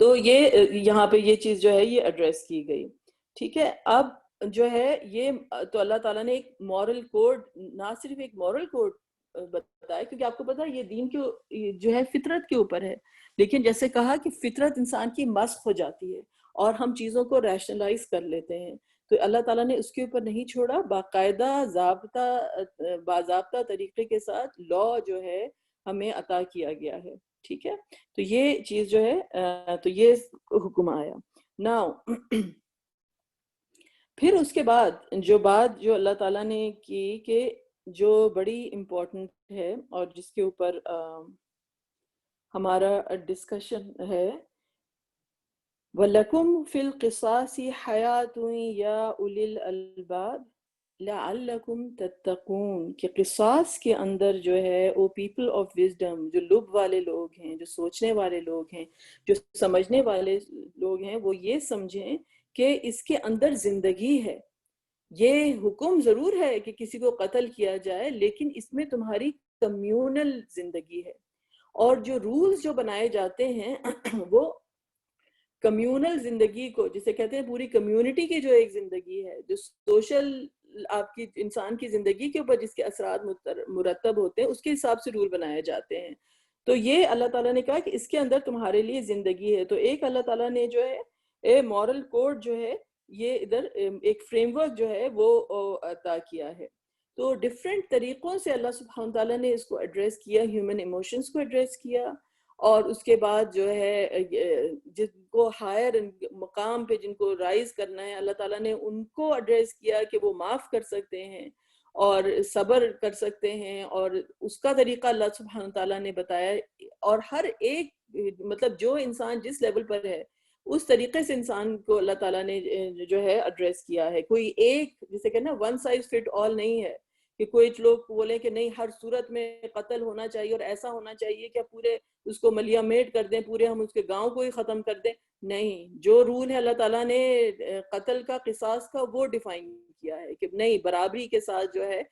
تو یہ یہاں پہ یہ چیز جو ہے یہ ایڈریس کی گئی. ٹھیک ہے. اب جو ہے یہ تو اللہ تعالیٰ نے ایک مورل کوڈ، نہ صرف ایک مورل کوڈ بتایا، کیونکہ آپ کو پتا ہے یہ دین کے جو ہے فطرت کے اوپر ہے، لیکن جیسے کہا کہ فطرت انسان کی مسخ ہو جاتی ہے اور ہم چیزوں کو ریشنلائز کر لیتے ہیں، تو اللہ تعالیٰ نے اس کے اوپر نہیں چھوڑا، باقاعدہ باضابطہ طریقے کے ساتھ لا جو ہے ہمیں عطا کیا گیا ہے، ٹھیک ہے؟ تو یہ چیز جو ہے تو یہ حکم آیا ناؤ پھر اس کے بعد جو بات جو اللہ تعالیٰ نے کی کہ جو بڑی امپورٹنٹ ہے اور جس کے اوپر ہمارا ڈسکشن ہے، وَلَكُمْ فِي الْقِصَاصِ حَيَاةٌ يَا أُولِي الْأَلْبَابِ لَعَلَّكُمْ تَتَّقُونَ، کہ قصاص کے اندر جو ہے وہ پیپل آف وزڈم، جو لب والے لوگ ہیں، جو سوچنے والے لوگ ہیں، جو سمجھنے والے لوگ ہیں، وہ یہ سمجھیں کہ اس کے اندر زندگی ہے۔ یہ حکم ضرور ہے کہ کسی کو قتل کیا جائے، لیکن اس میں تمہاری کمیونل زندگی ہے، اور جو رولز جو بنائے جاتے ہیں وہ کمیونل زندگی کو، جسے کہتے ہیں پوری کمیونٹی کی جو ایک زندگی ہے، جو سوشل آپ کی انسان کی زندگی کے اوپر جس کے اثرات مرتب ہوتے ہیں، اس کے حساب سے رول بنائے جاتے ہیں۔ تو یہ اللہ تعالیٰ نے کہا کہ اس کے اندر تمہارے لیے زندگی ہے۔ تو ایک اللہ تعالیٰ نے جو ہے مورل کوڈ جو ہے یہ ادھر ایک فریم ورک جو ہے وہ عطا کیا ہے۔ تو ڈفرینٹ طریقوں سے اللہ سبحانہ تعالیٰ نے اس کو ایڈریس کیا، ہیومن ایموشنز کو ایڈریس کیا، اور اس کے بعد جو ہے جن کو ہائر مقام پہ جن کو رائز کرنا ہے، اللہ تعالیٰ نے ان کو ایڈریس کیا کہ وہ معاف کر سکتے ہیں اور صبر کر سکتے ہیں، اور اس کا طریقہ اللہ سبحانہ تعالیٰ نے بتایا، اور ہر ایک مطلب جو انسان جس لیول پر ہے اس طریقے سے انسان کو اللہ تعالیٰ نے جو ہے ایڈریس کیا ہے۔ کوئی ایک جسے کہنا ون سائز فٹ آل نہیں ہے کہ کوئی لوگ بولیں کہ نہیں ہر صورت میں قتل ہونا چاہیے اور ایسا ہونا چاہیے کہ پورے اس کو ملیا میٹ کر دیں، پورے ہم اس کے گاؤں کو ہی ختم کر دیں۔ نہیں، جو رول ہے اللہ تعالیٰ نے قتل کا، قصاص کا، وہ ڈیفائن کیا ہے کہ نہیں، برابری کے ساتھ جو ہے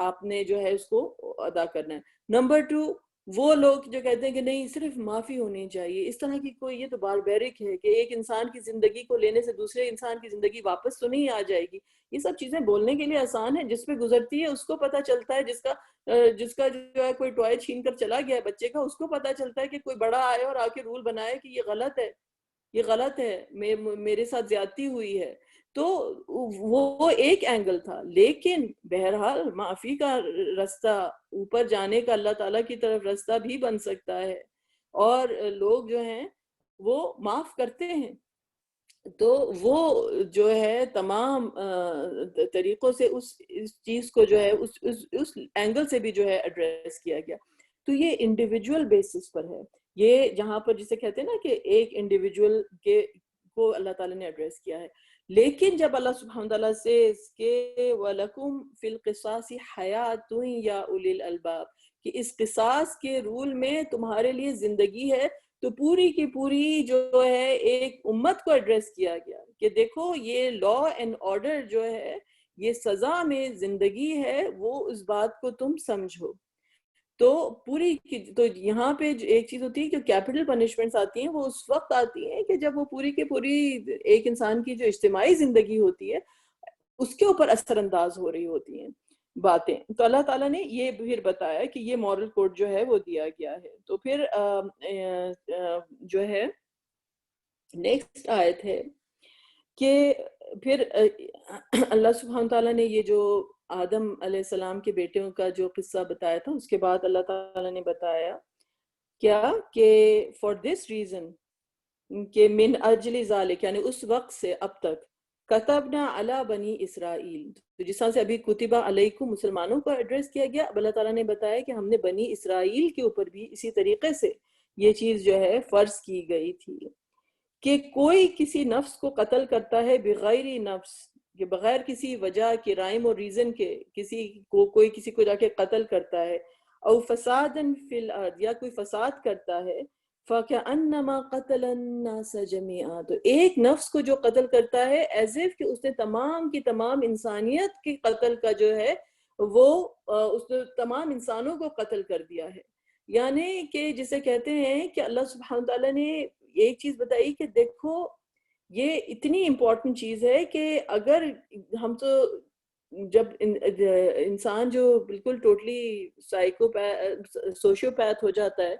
آپ نے جو ہے اس کو ادا کرنا ہے۔ نمبر 2، وہ لوگ جو کہتے ہیں کہ نہیں صرف معافی ہونی چاہیے، اس طرح کی کوئی، یہ تو باربیرک ہے کہ ایک انسان کی زندگی کو لینے سے دوسرے انسان کی زندگی واپس تو نہیں آ جائے گی۔ یہ سب چیزیں بولنے کے لیے آسان ہے، جس پہ گزرتی ہے اس کو پتہ چلتا ہے، جس کا جو ہے کوئی ٹوائے چھین کر چلا گیا ہے بچے کا، اس کو پتہ چلتا ہے کہ کوئی بڑا آئے اور آ کے رول بنائے کہ یہ غلط ہے، یہ غلط ہے، میرے ساتھ زیادتی ہوئی ہے۔ تو وہ ایک اینگل تھا، لیکن بہرحال معافی کا رستہ، اوپر جانے کا اللہ تعالیٰ کی طرف رستہ بھی بن سکتا ہے، اور لوگ جو ہیں وہ معاف کرتے ہیں۔ تو وہ جو ہے تمام طریقوں سے اس چیز کو جو ہے اس اینگل سے بھی جو ہے ایڈریس کیا گیا۔ تو یہ انڈیویجول بیسس پر ہے، یہ جہاں پر جسے کہتے ہیں نا کہ ایک انڈیویجول کو اللہ تعالیٰ نے ایڈریس کیا ہے۔ لیکن جب اللہ سبحانہ تعالیٰ سے اس کے وَلَكُمْ فِي الْقِصَاصِ حَيَاةٌ يَا أُولِي الْأَلْبَابِ، کہ اس قصاص کے رول میں تمہارے لیے زندگی ہے، تو پوری کی پوری جو ہے ایک امت کو ایڈریس کیا گیا کہ دیکھو یہ لا اینڈ آرڈر جو ہے، یہ سزا میں زندگی ہے، وہ اس بات کو تم سمجھو۔ تو تو یہاں پہ ایک چیز ہوتی ہے کہ کیپٹل پنشمنٹس آتی ہیں، وہ اس وقت آتی ہیں کہ جب وہ پوری کی پوری ایک انسان کی جو اجتماعی زندگی ہوتی ہے اس کے اوپر اثر انداز ہو رہی ہوتی ہیں باتیں۔ تو اللہ تعالیٰ نے یہ پھر بتایا کہ یہ مورل کوڈ جو ہے وہ دیا گیا ہے۔ تو پھر جو ہے نیکسٹ آیت ہے کہ پھر اللہ سبحانہ تعالیٰ نے یہ جو آدم علیہ السلام کے بیٹوں کا جو قصہ بتایا تھا، اس کے بعد اللہ تعالیٰ نے بتایا کیا کہ فار دس ریزن، کہ من اجل ذالک، یعنی اس وقت سے اب تک، کتبنا علی بنی اسرائیل، تو جس طرح سے ابھی کتبہ علیکم مسلمانوں کو ایڈریس کیا گیا، اب اللہ تعالیٰ نے بتایا کہ ہم نے بنی اسرائیل کے اوپر بھی اسی طریقے سے یہ چیز جو ہے فرض کی گئی تھی کہ کوئی کسی نفس کو قتل کرتا ہے بغیر نفس، کہ بغیر کسی وجہ کے، رائم اور ریزن کے، کوئی کسی کو جا کے قتل کرتا ہے، او فسادا فی الارض، یا کوئی فساد کرتا ہے، فَكَأَنَّمَا قَتَلَ النَّاسَ جَمِيعًا، تو ایک نفس کو جو قتل کرتا ہے ایز اف کہ اس نے تمام کی تمام انسانیت کے قتل کا جو ہے وہ اس نے تمام انسانوں کو قتل کر دیا ہے۔ یعنی کہ جسے کہتے ہیں کہ اللہ سبحانہ تعالیٰ نے ایک چیز بتائی کہ دیکھو یہ اتنی امپورٹنٹ چیز ہے کہ اگر ہم تو جب انسان جو بالکل ٹوٹلی سوشیوپیتھ ہو جاتا ہے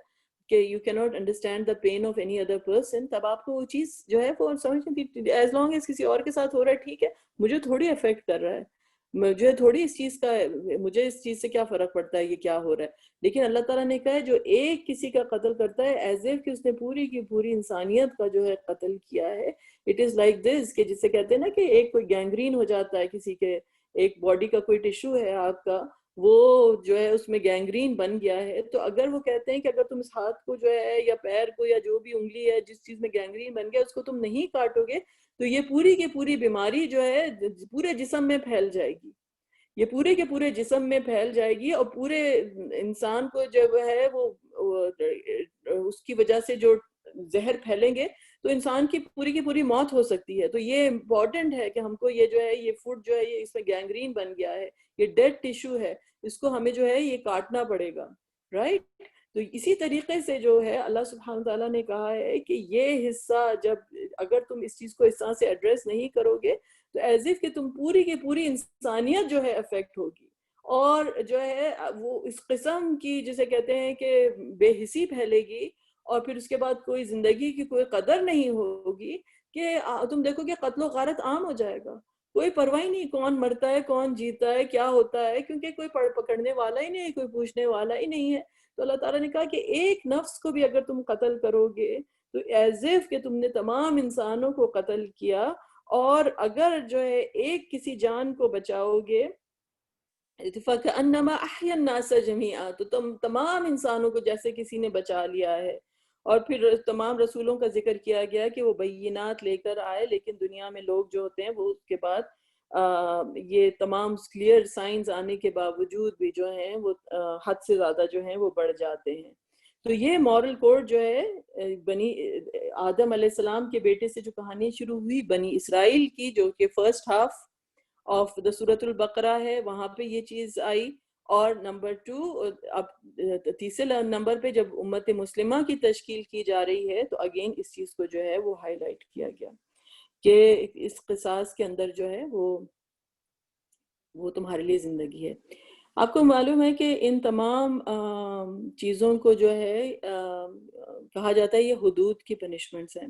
کہ یو کی not understand the pain of any other person, تب آپ کو وہ چیز جو ہے وہ سمجھ ایز لانگ ایز کسی اور کے ساتھ ہو رہا ہے ٹھیک ہے، مجھے تھوڑی افیکٹ کر رہا ہے، مجھے تھوڑی اس چیز کا، مجھے اس چیز سے کیا فرق پڑتا ہے یہ کیا ہو رہا ہے. لیکن اللہ تعالیٰ نے کہا ہے جو ایک کسی کا قتل کرتا ہے ایز اف کہ اس نے پوری کی پوری انسانیت کا جو ہے قتل کیا ہے. اٹ از لائک دس کہ جسے کہتے ہیں نا کہ ایک کوئی گینگرین ہو جاتا ہے کسی کے، ایک باڈی کا کوئی ٹیشو ہے آپ کا، وہ جو ہے اس میں گینگرین بن گیا ہے، تو اگر وہ کہتے ہیں کہ اگر تم اس ہاتھ کو جو ہے یا پیر کو یا جو بھی انگلی ہے جس چیز میں گینگرین بن گیا اس کو تم نہیں کاٹو گے تو یہ پوری کی پوری بیماری جو ہے پورے جسم میں پھیل جائے گی، یہ پورے کے پورے جسم میں پھیل جائے گی، اور پورے انسان کو جو ہے وہ اس کی وجہ سے جو زہر پھیلیں گے تو انسان کی پوری موت ہو سکتی ہے. تو یہ امپورٹنٹ ہے کہ ہم کو یہ جو ہے یہ فوڈ جو ہے یہ اس میں گینگرین بن گیا ہے، یہ ڈیڈ ٹیشو ہے، اس کو ہمیں جو ہے یہ کاٹنا پڑے گا، رائٹ. تو اسی طریقے سے جو ہے اللہ سبحانہ تعالیٰ نے کہا ہے کہ یہ حصہ جب اگر تم اس چیز کو اس طرح سے ایڈریس نہیں کرو گے تو ایز اف کہ تم پوری کی پوری انسانیت جو ہے افیکٹ ہوگی، اور جو ہے وہ اس قسم کی جسے کہتے ہیں کہ بے حسی پھیلے گی، اور پھر اس کے بعد کوئی زندگی کی کوئی قدر نہیں ہوگی کہ تم دیکھو کہ قتل و غارت عام ہو جائے گا، کوئی پرواہ نہیں کون مرتا ہے کون جیتا ہے کیا ہوتا ہے، کیونکہ کوئی پکڑنے والا ہی نہیں ہے، کوئی پوچھنے والا ہی نہیں ہے. تو اللہ تعالیٰ نے کہا کہ ایک نفس کو بھی اگر تم قتل کرو گے تو ایز اف کہ تم نے تمام انسانوں کو قتل کیا، اور اگر جو ہے ایک کسی جان کو بچاؤ گے فَكَأَنَّمَا أَحْيَا النَّاسَ جَمِيعًا، تو تم تمام انسانوں کو جیسے کسی نے بچا لیا ہے. اور پھر تمام رسولوں کا ذکر کیا گیا کہ وہ بینات لے کر آئے، لیکن دنیا میں لوگ جو ہوتے ہیں وہ اس کے بعد یہ تمام کلیئر سائنز آنے کے باوجود بھی جو ہیں وہ حد سے زیادہ جو ہیں وہ بڑھ جاتے ہیں. تو یہ مورل کوڈ جو ہے بنی آدم علیہ السلام کے بیٹے سے جو کہانی شروع ہوئی بنی اسرائیل کی، جو کہ فرسٹ ہاف آف دا سورۃ البقرہ ہے، وہاں پہ یہ چیز آئی. اور نمبر 2 اب تیسرے نمبر پہ جب امت مسلمہ کی تشکیل کی جا رہی ہے تو اگین اس چیز کو جو ہے وہ ہائی لائٹ کیا گیا کہ اس قصاص کے اندر جو ہے وہ تمہارے لیے زندگی ہے. آپ کو معلوم ہے کہ ان تمام چیزوں کو جو ہے کہا جاتا ہے یہ حدود کی پنشمنٹس ہیں.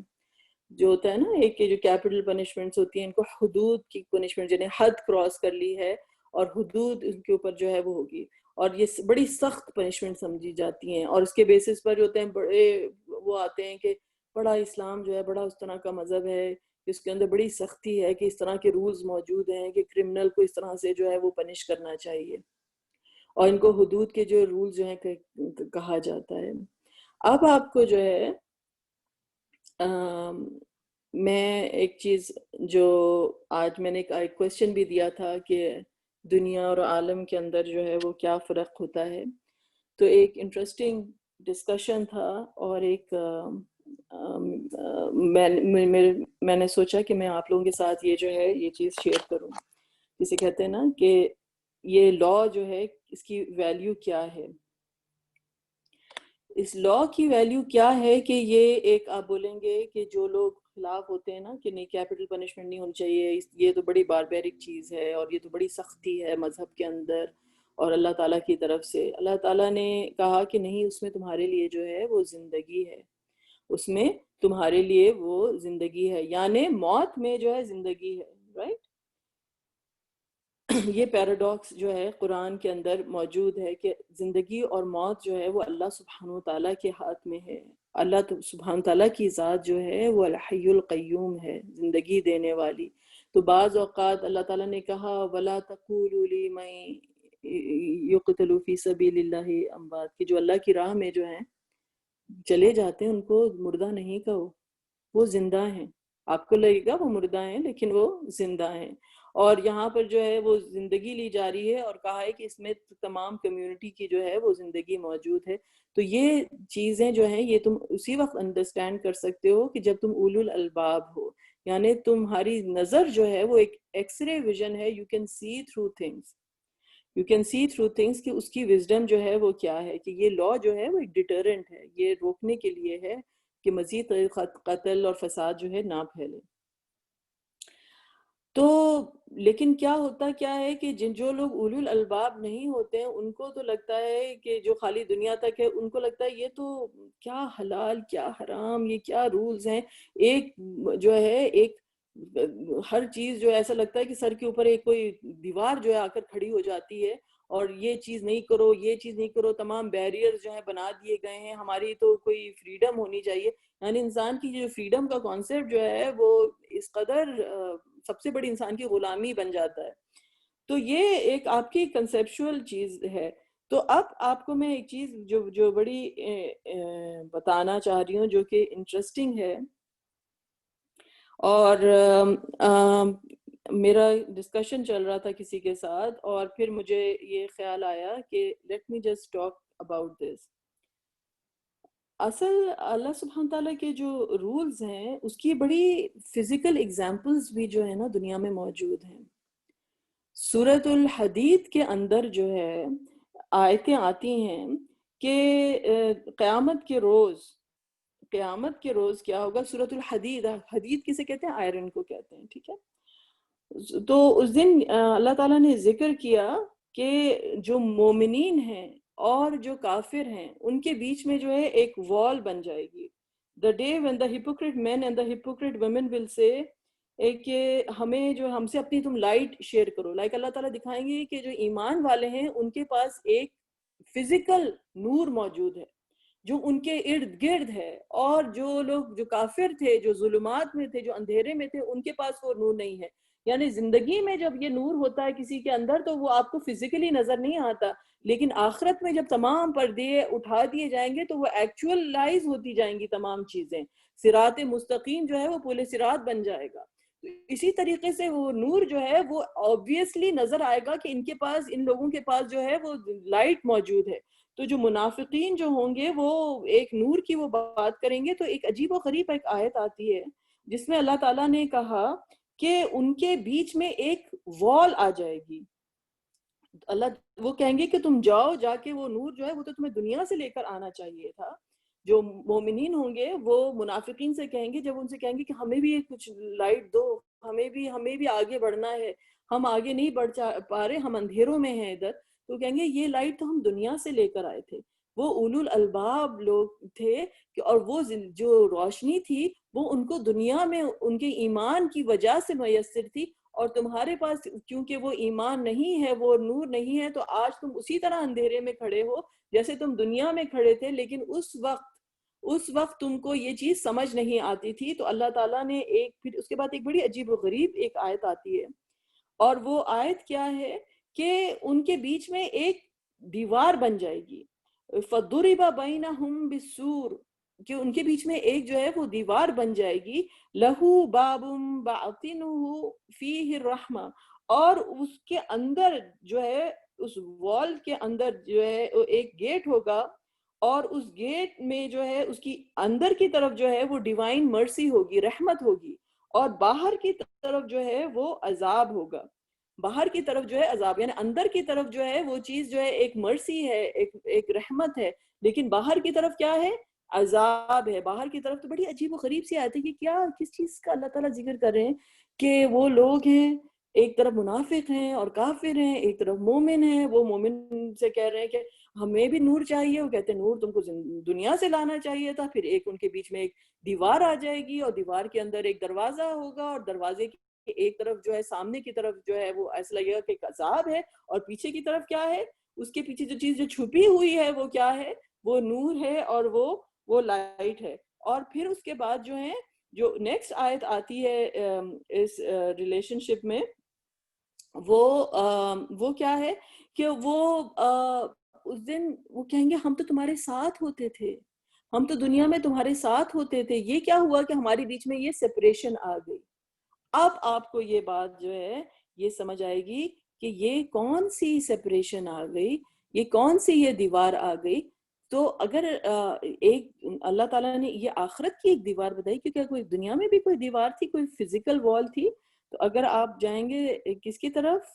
جو ہوتا ہے نا ایک جو کیپٹل پنشمنٹس ہوتی ہیں ان کو حدود کی پنشمنٹ، جنہیں حد کراس کر لی ہے اور حدود ان کے اوپر جو ہے وہ ہوگی، اور یہ بڑی سخت پنشمنٹ سمجھی جاتی ہیں. اور اس کے بیسس پر جو ہوتے ہیں بڑے وہ آتے ہیں کہ بڑا اسلام جو ہے بڑا اس طرح کا مذہب ہے، اس کے اندر بڑی سختی ہے کہ اس طرح کے رولز موجود ہیں کہ کرمنل کو اس طرح سے جو ہے وہ پنش کرنا چاہیے، اور ان کو حدود کے جو رولز جو ہیں کہا جاتا ہے. اب آپ کو جو ہے میں ایک چیز جو آج میں نے ایک کویسچن بھی دیا تھا کہ دنیا اور عالم کے اندر جو ہے وہ کیا فرق ہوتا ہے، تو ایک انٹرسٹنگ ڈسکشن تھا، اور ایک میں نے سوچا کہ میں آپ لوگوں کے ساتھ یہ جو ہے یہ چیز شیئر کروں. جسے کہتے ہیں نا کہ یہ لا جو ہے اس کی ویلیو کیا ہے. اس لا کی ویلیو کیا ہے کہ یہ ایک آپ بولیں گے کہ جو لوگ خلاف ہوتے ہیں نا کہ نہیں کیپٹل پنشمنٹ نہیں ہونی چاہیے، یہ تو بڑی باربیرک چیز ہے اور یہ تو بڑی سختی ہے مذہب کے اندر، اور اللہ تعالیٰ کی طرف سے اللہ تعالیٰ نے کہا کہ نہیں اس میں تمہارے لیے جو ہے وہ زندگی ہے، اس میں تمہارے لیے وہ زندگی ہے، یعنی موت میں جو ہے زندگی ہے، رائٹ. یہ پیراڈاکس جو ہے قرآن کے اندر موجود ہے کہ زندگی اور موت جو ہے وہ اللہ سبحانہ تعالیٰ کے ہاتھ میں ہے. اللہ سبحانہ تعالیٰ کی ذات جو ہے وہ الحی القیوم ہے، زندگی دینے والی. تو بعض اوقات اللہ تعالیٰ نے کہا وَلَا تَقُولُوا لِمَن يُقْتَلُ فِي سَبِيلِ اللَّهِ اموات، کہ جو اللہ کی راہ میں جو ہیں چلے جاتے ہیں ان کو مردہ نہیں کہو، وہ زندہ ہیں. آپ کو لگے گا وہ مردہ ہیں لیکن وہ زندہ ہیں. اور یہاں پر جو ہے وہ زندگی لی جا رہی ہے اور کہا ہے کہ اس میں تمام کمیونٹی کی جو ہے وہ زندگی موجود ہے. تو یہ چیزیں جو ہیں یہ تم اسی وقت انڈرسٹینڈ کر سکتے ہو کہ جب تم اولو الالباب ہو، یعنی تمہاری نظر جو ہے وہ ایک ایکس رے ویژن ہے. You can see through things, you can see through things کہ اس کی وزڈم جو ہے وہ کیا ہے، کہ یہ لا جو ہے وہ ایک ڈیٹرنٹ ہے، یہ روکنے کے لیے ہے کہ مزید قتل اور فساد جو ہے نہ پھیلے. تو لیکن کیا ہوتا کیا ہے کہ جو لوگ اولو الالباب نہیں ہوتے ہیں ان کو تو لگتا ہے کہ جو خالی دنیا تک ہے، ان کو لگتا ہے یہ تو کیا حلال کیا حرام، یہ کیا رولز ہیں، ایک جو ہے ایک ہر چیز جو ایسا لگتا ہے کہ سر کے اوپر ایک کوئی دیوار جو ہے آ کر کھڑی ہو جاتی ہے، اور یہ چیز نہیں کرو یہ چیز نہیں کرو، تمام بیریئرز جو ہیں بنا دیے گئے ہیں، ہماری تو کوئی فریڈم ہونی چاہیے. یعنی انسان کی جو فریڈم کا کانسیپٹ جو ہے وہ اس قدر سب سے بڑی انسان کی غلامی بن جاتا ہے. تو یہ ایک آپ کی کنسیپشول چیز ہے. تو اب آپ کو میں ایک چیز جو بڑی بتانا چاہ رہی ہوں جو کہ انٹرسٹنگ ہے، اور میرا ڈسکشن چل رہا تھا کسی کے ساتھ، اور پھر مجھے یہ خیال آیا کہ let me just talk about this. اصل اللہ سبحانہ تعالیٰ کے جو رولز ہیں اس کی بڑی فزیکل ایگزامپلز بھی جو ہے نا دنیا میں موجود ہیں. سورۃ الحدید کے اندر جو ہے آیتیں آتی ہیں کہ قیامت کے روز کیا ہوگا. سورۃ الحدید، حدید کسے کہتے ہیں؟ آئرن کو کہتے ہیں، ٹھیک ہے. تو اس دن اللہ تعالیٰ نے ذکر کیا کہ جو مومنین ہیں اور جو کافر ہیں ان کے بیچ میں جو ہے ایک وال بن جائے گی. the day when the hypocrite men and the hypocrite women will say کہ ہمیں جو ہم سے اپنی تم لائٹ شیئر کرو. لائک اللہ تعالیٰ دکھائیں گے کہ جو ایمان والے ہیں ان کے پاس ایک فزیکل نور موجود ہے جو ان کے ارد گرد ہے، اور جو لوگ جو کافر تھے، جو ظلمات میں تھے، جو اندھیرے میں تھے، ان کے پاس وہ نور نہیں ہے. یعنی زندگی میں جب یہ نور ہوتا ہے کسی کے اندر تو وہ آپ کو فزیکلی نظر نہیں آتا، لیکن آخرت میں جب تمام پردے اٹھا دیے جائیں گے تو وہ ایکچوئلائز ہوتی جائیں گی تمام چیزیں. صراط مستقیم جو ہے وہ پل صراط بن جائے گا. اسی طریقے سے وہ نور جو ہے وہ obviously نظر آئے گا کہ ان لوگوں کے پاس جو ہے وہ لائٹ موجود ہے. تو جو منافقین جو ہوں گے وہ ایک نور کی وہ بات کریں گے. تو ایک عجیب و غریب ایک آیت آتی ہے جس میں اللہ تعالیٰ نے کہا کہ ان کے بیچ میں ایک وال آ جائے گی. اللہ وہ کہیں گے کہ تم جاؤ، جا کے وہ نور جو ہے وہ تو تمہیں دنیا سے لے کر آنا چاہیے تھا. جو مومنین ہوں گے وہ منافقین سے کہیں گے، جب ان سے کہیں گے کہ ہمیں بھی کچھ لائٹ دو، ہمیں بھی آگے بڑھنا ہے، ہم آگے نہیں بڑھ پا رہے، ہم اندھیروں میں ہیں ادھر. تو کہیں گے یہ لائٹ تو ہم دنیا سے لے کر آئے تھے. وہ اولو الالباب لوگ تھے اور وہ جو روشنی تھی وہ ان کو دنیا میں ان کے ایمان کی وجہ سے میسر تھی، اور تمہارے پاس کیونکہ وہ ایمان نہیں ہے، وہ نور نہیں ہے، تو آج تم اسی طرح اندھیرے میں کھڑے ہو جیسے تم دنیا میں کھڑے تھے. لیکن اس وقت تم کو یہ چیز سمجھ نہیں آتی تھی. تو اللہ تعالیٰ نے پھر اس کے بعد ایک بڑی عجیب و غریب ایک آیت آتی ہے، اور وہ آیت کیا ہے کہ ان کے بیچ میں ایک دیوار بن جائے گی. فَضُرِبَ بَيْنَهُمْ بِالسُّورِ، کہ ان کے بیچ میں ایک جو ہے وہ دیوار بن جائے گی. لَهُ بَابٌ بَاطِنُهُ فِيهِ الرَّحْمَةُ، اور اس کے اندر جو ہے اس وال کے اندر جو ہے ایک گیٹ ہوگا، اور اس گیٹ میں جو ہے اس کی اندر کی طرف جو ہے وہ ڈیوائن مرسی ہوگی، رحمت ہوگی، اور باہر کی طرف جو ہے وہ عذاب ہوگا. باہر کی طرف جو ہے عذاب، یعنی اندر کی طرف جو ہے وہ چیز جو ہے ایک مرسی ہے، ایک رحمت ہے، لیکن باہر کی طرف کیا ہے؟ عذاب ہے. باہر کی طرف تو بڑی عجیب و غریب سی آتی ہے کہ کیا کس چیز کا اللہ تعالیٰ ذکر کر رہے ہیں کہ وہ لوگ ہیں ایک طرف منافق ہیں اور کافر ہیں، ایک طرف مومن ہیں. وہ مومن سے کہہ رہے ہیں کہ ہمیں بھی نور چاہیے، وہ کہتے ہیں نور تم کو دنیا سے لانا چاہیے تھا. پھر ان کے بیچ میں ایک دیوار آ جائے گی، اور دیوار کے اندر ایک دروازہ ہوگا، اور دروازے کی ایک طرف جو ہے سامنے کی طرف جو ہے وہ ایسا لگے گا کہ ایک عذاب ہے، اور پیچھے کی طرف کیا ہے؟ اس کے پیچھے جو چیز جو چھپی ہوئی ہے وہ کیا ہے؟ وہ نور ہے، اور وہ لائٹ ہے. اور پھر اس کے بعد جو ہے جو نیکسٹ آیت آتی ہے اس ریلیشن شپ میں، وہ کیا ہے کہ وہ اس دن وہ کہیں گے ہم تو تمہارے ساتھ ہوتے تھے، ہم تو دنیا میں تمہارے ساتھ ہوتے تھے، یہ کیا ہوا کہ ہمارے بیچ میں یہ سپریشن آ گئی. اب آپ کو یہ بات جو ہے یہ سمجھ آئے گی کہ یہ کون سی سپریشن آ گئی، یہ کون سی یہ دیوار آ گئی. تو اگر ایک اللہ تعالیٰ نے یہ آخرت کی ایک دیوار بتائی، کیونکہ کوئی دنیا میں بھی کوئی دیوار تھی، کوئی فزیکل وال تھی. تو اگر آپ جائیں گے کس کی طرف؟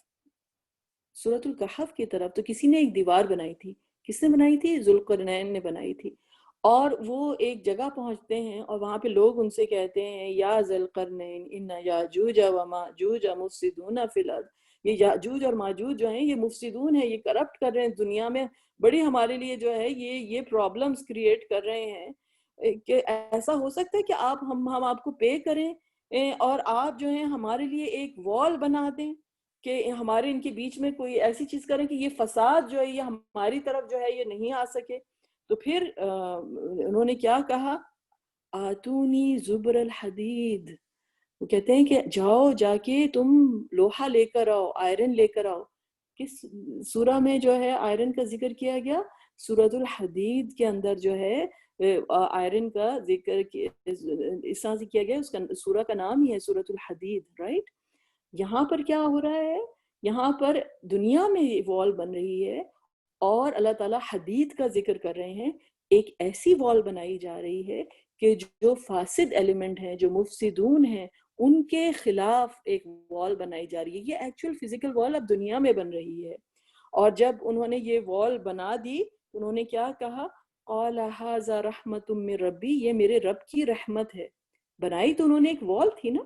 سورۃ الکہف کی طرف، تو کسی نے ایک دیوار بنائی تھی. کس نے بنائی تھی؟ ذوالقرنین نے بنائی تھی. اور وہ ایک جگہ پہنچتے ہیں اور وہاں پہ لوگ ان سے کہتے ہیں یا ذی القرنین ان یاجوج و ماجوج مفسدون فی الارض، یہ یاجوج اور ماجوج جو ہیں یہ مفسدون ہیں، یہ کرپٹ کر رہے ہیں دنیا میں، بڑی ہمارے لیے جو ہے یہ پرابلمز کریٹ کر رہے ہیں کہ ایسا ہو سکتا ہے کہ ہم آپ کو پے کریں اور آپ جو ہیں ہمارے لیے ایک وال بنا دیں کہ ہمارے ان کے بیچ میں کوئی ایسی چیز کریں کہ یہ فساد جو ہے یہ ہماری طرف جو ہے یہ نہیں آ سکے۔ تو پھر انہوں نے کیا کہا، آتونی زبر الحدید، وہ کہتے ہیں کہ جاؤ جا کے تم لوہا لے کر آؤ، آئرن لے کر آؤ۔ کس سورہ میں جو ہے آئرن کا ذکر کیا گیا؟ سورۃ الحدید کے اندر جو ہے آئرن کا ذکر اس طرح سے کیا گیا، اس کا سورہ کا نام ہی ہے سورۃ الحدید، رائٹ؟ یہاں پر کیا ہو رہا ہے، یہاں پر دنیا میں وال بن رہی ہے اور اللہ تعالیٰ حدید کا ذکر کر رہے ہیں، ایک ایسی وال بنائی جا رہی ہے کہ جو فاسد ایلیمنٹ ہیں، جو مفسدون ہیں، ان کے خلاف ایک وال بنائی جا رہی ہے۔ یہ ایکچوئل فزیکل وال اب دنیا میں بن رہی ہے، اور جب انہوں نے یہ وال بنا دی، انہوں نے کیا کہا، قال ھذا رحمت من ربی، یہ میرے رب کی رحمت ہے۔ بنائی تو انہوں نے ایک وال تھی نا،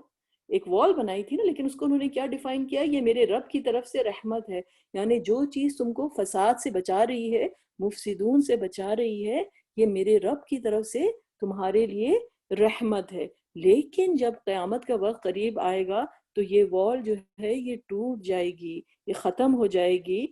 ایک وال بنائی تھی نا، لیکن اس کو انہوں نے کیا ڈیفائن کیا، یہ میرے رب کی طرف سے رحمت ہے۔ یعنی جو چیز تم کو فساد سے بچا رہی ہے، مفسدون سے بچا رہی ہے، یہ میرے رب کی طرف سے تمہارے لیے رحمت ہے۔ لیکن جب قیامت کا وقت قریب آئے گا تو یہ وال جو ہے یہ ٹوٹ جائے گی، یہ ختم ہو جائے گی،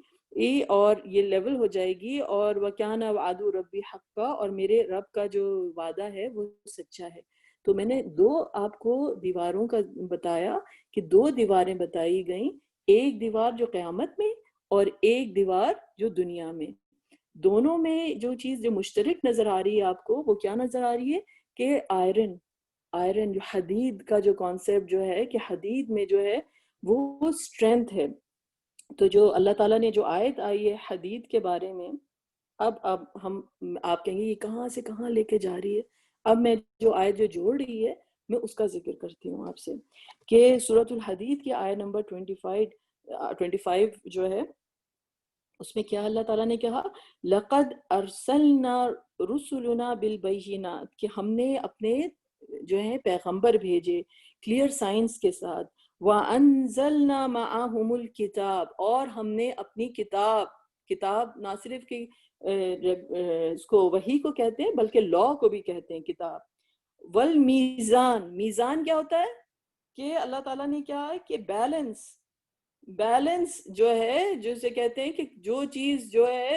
اور یہ لیول ہو جائے گی، اور وَكَانَ وَعْدُ رَبِّ حَقًّا، اور میرے رب کا جو وعدہ ہے وہ سچا ہے۔ تو میں نے دو آپ کو دیواروں کا بتایا کہ دو دیواریں بتائی گئیں، ایک دیوار جو قیامت میں اور ایک دیوار جو دنیا میں۔ دونوں میں جو چیز جو مشترک نظر آ رہی ہے آپ کو، وہ کیا نظر آ رہی ہے کہ آئرن جو حدید کا جو کانسیپٹ جو ہے کہ حدید میں جو ہے وہ اسٹرینتھ ہے۔ تو جو اللہ تعالیٰ نے جو آیت آئی ہے حدید کے بارے میں، اب آپ کہیں گے یہ کہاں سے کہاں لے کے جا رہی ہے؟ اب میں جو آیت جو جوڑ رہی ہے میں اس کا ذکر کرتی ہوں آپ سے، کہ سورۃ الحدید کی آیت نمبر 25 جو ہے، اس میں کیا اللہ تعالیٰ نے کہا، لَقَدْ أَرْسَلْنَا رُسُلُنَا بِالْبَيِّنَاتِ، کہ ہم نے اپنے جو ہے پیغمبر بھیجے کلیئر سائنس کے ساتھ، وَأَنزَلْنَا مَعَهُمُ الْكِتَابِ، اور ہم نے اپنی کتاب نہ صرف کہ اس کو وحی کو کہتے ہیں بلکہ لا کو بھی کہتے ہیں کتاب، والمیزان، میزان کیا ہوتا ہے کہ اللہ تعالیٰ نے کیا ہے کہ بیلنس جو ہے، جسے کہتے ہیں کہ جو چیز جو ہے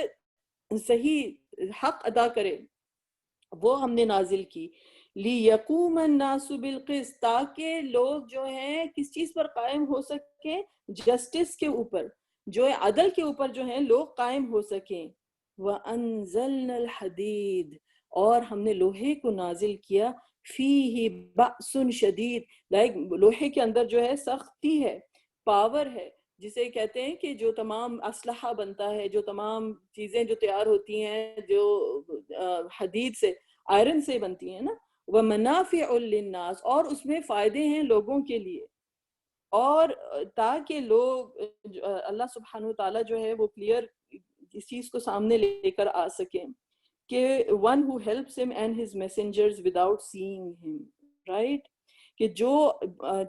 صحیح حق ادا کرے، وہ ہم نے نازل کی، لِيَقُومَ النَّاسُ بِالْقِسْطِ، تاکہ لوگ جو ہیں کس چیز پر قائم ہو سکیں، جسٹس کے اوپر، جو ہے عدل کے اوپر جو ہیں لوگ قائم ہو سکیں۔ وَأَنزَلْنَا الْحَدِيدَ، اور ہم نے لوہے کو نازل کیا، فِيهِ بَأْسٌ شَدِيد، لوہے کے اندر جو ہے سختی ہے، پاور ہے، جسے کہتے ہیں کہ جو تمام اسلحہ بنتا ہے، جو تمام چیزیں جو تیار ہوتی ہیں جو حدید سے، آئرن سے بنتی ہیں نا، وَمَنَافِعُ لِلنَّاسِ، اور اس میں فائدے ہیں لوگوں کے لیے، اور تاکہ لوگ اللہ سبحانہ وتعالیٰ جو ہے وہ کلیئر اس چیز کو سامنے لے کر آ سکیں کہ one who helps him and his messengers without seeing him، right؟ کہ جو